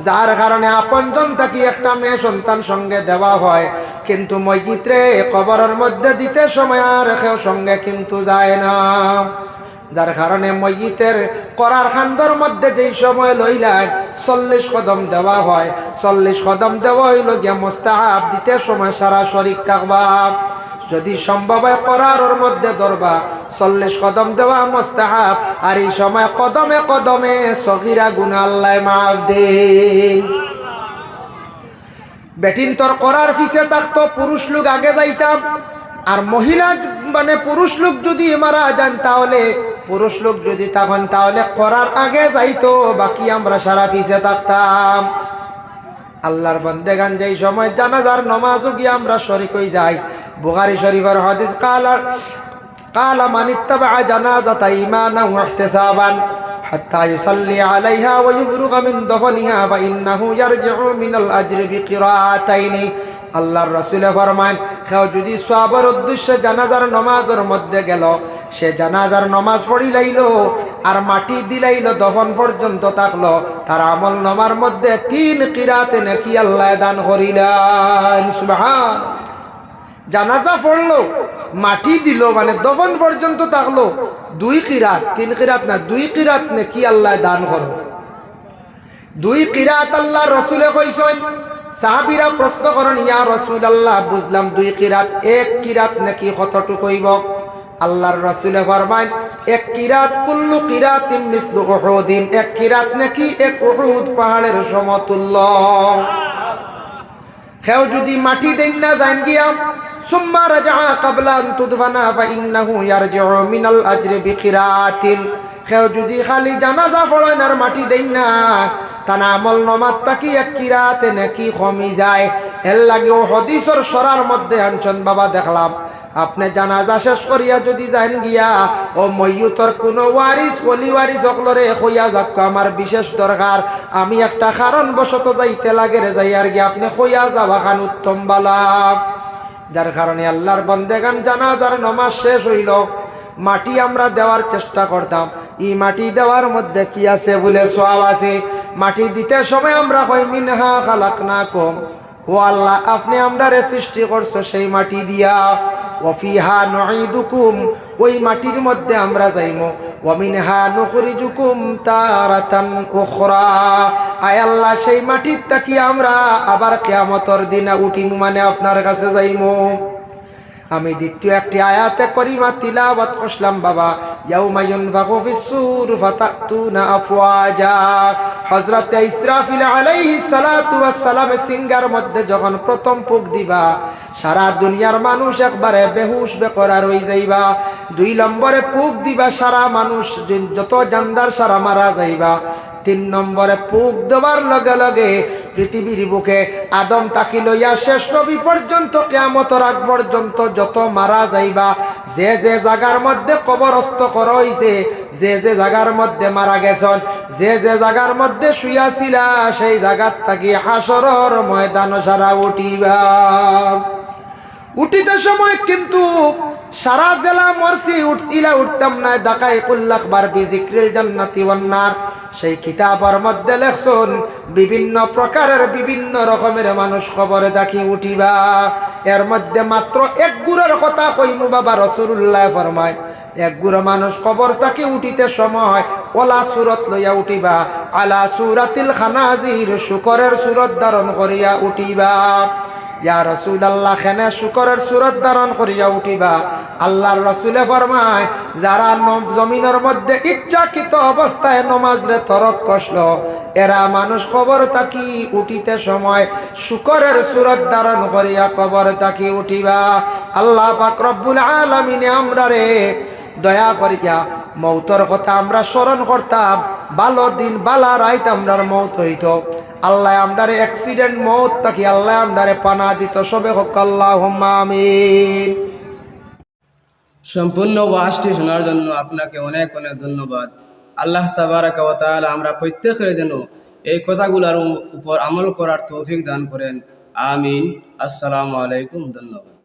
যার কারণে আপনজন থাকি একটা মেয়ে সন্তান সঙ্গে দেওয়া হয়। কিন্তু মসজিদে কবরের মধ্যে দিতে সময় আর কেউ সঙ্গে কিন্তু যায় না, যার কারণে মসজিদের করার খান্দর মধ্যে যেই সময় লইলেন 40 কদম দেওয়া হয়। 40 কদম দেওয়া হইল গিয়া মুস্তাহাব, দিতে সময় সারা শরীর থাকবা, যদি সম্ভব হয় করার মধ্যে ধরবা। 40 কদম দেওয়া মুস্তাহাব, আর এই সময় কদমে কদমে সগীরা গুনাহ আল্লাহ মাফ দেন। বেটিন তোর করার পিছে থাকতো, পুরুষ লোক আগে যাইতাম, আর মহিলা মানে পুরুষ লোক যদি মারা যান তাহলে, পুরুষ লোক যদি তখন তাহলে করার আগে যাইতো, বাকি আমরা সারা পিছে থাকতাম। আল্লাহর বান্দেগান যেই সময় জানাজার নামাজও গিয়ে আমরা শরীক হয়ে যাই। বুখারী শরীফের হাদিস, কালা মান ইত্তাবা জানাজাতা ঈমানান ওয়া ইহতিসাবান হাত্তা ইউসাল্লি আলাইহা ওয়া ইফরুগা মিন দফনিহা ফা ইন্নাহু ইয়ারজিউ মিনাল আজরি বিকিরাতাইনি। আল্লাহর রাসূলে ফরমান, কেউ যদি সওয়াবের উদ্দেশ্যে জানাজার নামাজের মধ্যে গেল, সে জানাজার নামাজ পড়ি লাইল আর মাটি দিলাইল, দফন পর্যন্ত থাকলো, তার আমল নামার মধ্যে 3 কিরাতে নাকি আল্লাহ দান করিলেন। সুবহানাল্লাহ। জানাজা পড়লো, মাটি দিল, মানে দফন পর্যন্ত থাকলো, 2 কিরাত, 3 কিরাত না, 2 কিরাত নাকি আল্লাহ দান করো। 2 কিরাত আল্লাহর রাসূলে কইছেন। সাহাবীরা প্রশ্ন করেন, ইয়া রাসূলুল্লাহ, বুঝলাম 2 কিরাত, 1 কিরাত নাকি কতটুকু হইব? আল্লাহর রাসূলে ফরমায়, 1 কিরাত কুল্লু কিরাতিন মিসলু উহুদিন, 1 কিরাত নাকি 1 উহুদ পাহাড়ের সমতুল্য। কেউ যদি মাটি দেন না যান গিয়া, সুম্মা রাজা ক্বাবলা আন তুদফানা ফা ইন্নাহু ইয়ারজিউ মিনাল আজরি বিকিরাতিন, কেউ যদি খালি জানাজা পড়েন আর মাটি দেন না, তার আমল নামাত তাকি 1 কিরাতে নাকি কমি যায়। এর লাগে ও হাদিসের সরার মধ্যে আনছেন বাবা, দেখলাম আপনি জানাজা শেষ করিয়া যদি যান গিয়া, ও মইয়ুতর কোনো ওয়ারিস ওলি ওয়ারিস সকলরে কইয়া যাক, আমার বিশেষ দরকার, আমি একটা কারণ বশত যাইতে লাগে রে, যাই আর গিয়া আপনি কইয়া যাবা খান উত্তম বালা। যার কারণে আল্লাহর বান্দেগান জানাজার নামাজ শেষ হইল, মাটি আমরা দেওয়ার চেষ্টা করতাম। এই মাটি দেওয়ার মধ্যে কি আছে বলে সওয়াব আছে। মাটি দিতে সময় আমরা কই মিনহা খালাকনাকুম, ও আল্লাহ আপনি আমরারে সৃষ্টি করছো সেই মাটি দিয়া। ওয়াফিহা নুঈদুকুম, ওই মাটির মধ্যে আমরা যাইমু। ওয়া মিনহা নুখরিজুকুম তারাতান উখরা, আয় আল্লাহ সেই মাটির তাকি আমরা আবার কিয়ামতের দিনে উঠিমু, মানে আপনার কাছে যাইমু। আমি দ্বিতীয় একটি আয়াতে করিমা তিলাওয়াত করলাম বাবা, ইয়াউমা ইউনফাখু ফিস-সূর ফাতাতুনা আফওয়াজা। হযরত ইসরাফিল আলাইহিস সালাতু ওয়াস সালাম সিংহার মধ্যে যখন প্রথম ফুঁক দিবা, সারা দুনিয়ার মানুষ একবারে বেহুশ বেকরার হয়ে যাইবা। 2 নম্বরে ফুঁক দিবা, সারা মানুষ যত জানদার সারা মারা যাইবা। 3 নম্বরে ফুঁক দেওয়ার লগে লগে পৃথিবীর বুকে আদম তাকি লইয়া শেষ নবী পর্যন্ত কিয়ামতের আগ পর্যন্ত যত মারা যাইবা, যে যে জায়গার মধ্যে কবরস্থ করা হইছে, যে যে জায়গার মধ্যে মারা গেছেন, যে যে জায়গার মধ্যে শুয়াছিলা, সেই জায়গার থাকি হাসরের ময়দান সারা উঠিবা। উঠিতে সময় কিন্তু সারা জেলা মরছি, উঠতাম না। দাকাই কুল্লাখবার বিজিক্রিল জান্নাতি ওয়ান নার, সেই কিতাবের মধ্যে লেখছেন বিভিন্ন প্রকারের বিভিন্ন রকমের মানুষ কবরে থাকি উঠিবা। এর মধ্যে মাত্র এক গুরের কথা কইমু বাবা, রাসূলুল্লাহ ফরমায় এক গুড় মানুষ কবর থাকি উঠিতে সময় ওলা সুরত লইয়া উঠিবা, আলা সুরাতিল খানাজির, শুকরের সুরত ধারণ করিয়া উঠিবা। ইয়া রাসূলুল্লাহ, খানে শুকরের সুরত ধারণ করিয়া উঠিবা। আল্লাহর রাসূলে ফরমায় যারা জমিনের মধ্যে ইচ্ছাকৃত অবস্থায় নমাজরে তরক করল, এরা মানুষ কবর থাকি উঠিতে সময় শুকরের সুরত ধারণ করিয়া কবর থাকি উঠিবা। আল্লাহ পাক রব্বুল আলামিন আমরারে দয়া করিয়া মৌতর কথা আমরা স্মরণ করতাম। ভালো দিন বালা রাইত আমরার মৌত হইত। আল্লাহ আমদারে অ্যাক্সিডেন্ট মৌত থাকি আল্লাহ আমদারে পানা দিত। সবে হোক আল্লাহুম্মা আমিন। সম্পূর্ণ ওয়াজটি শোনার জন্য আপনাকে অনেক অনেক ধন্যবাদ। আল্লাহ তাবারাকা ওয়া তাআলা আমরা প্রত্যেকের যেন এই কথাগুলোর উপর আমল করার তৌফিক দান করেন। আমিন। আসসালামু আলাইকুম। ধন্যবাদ।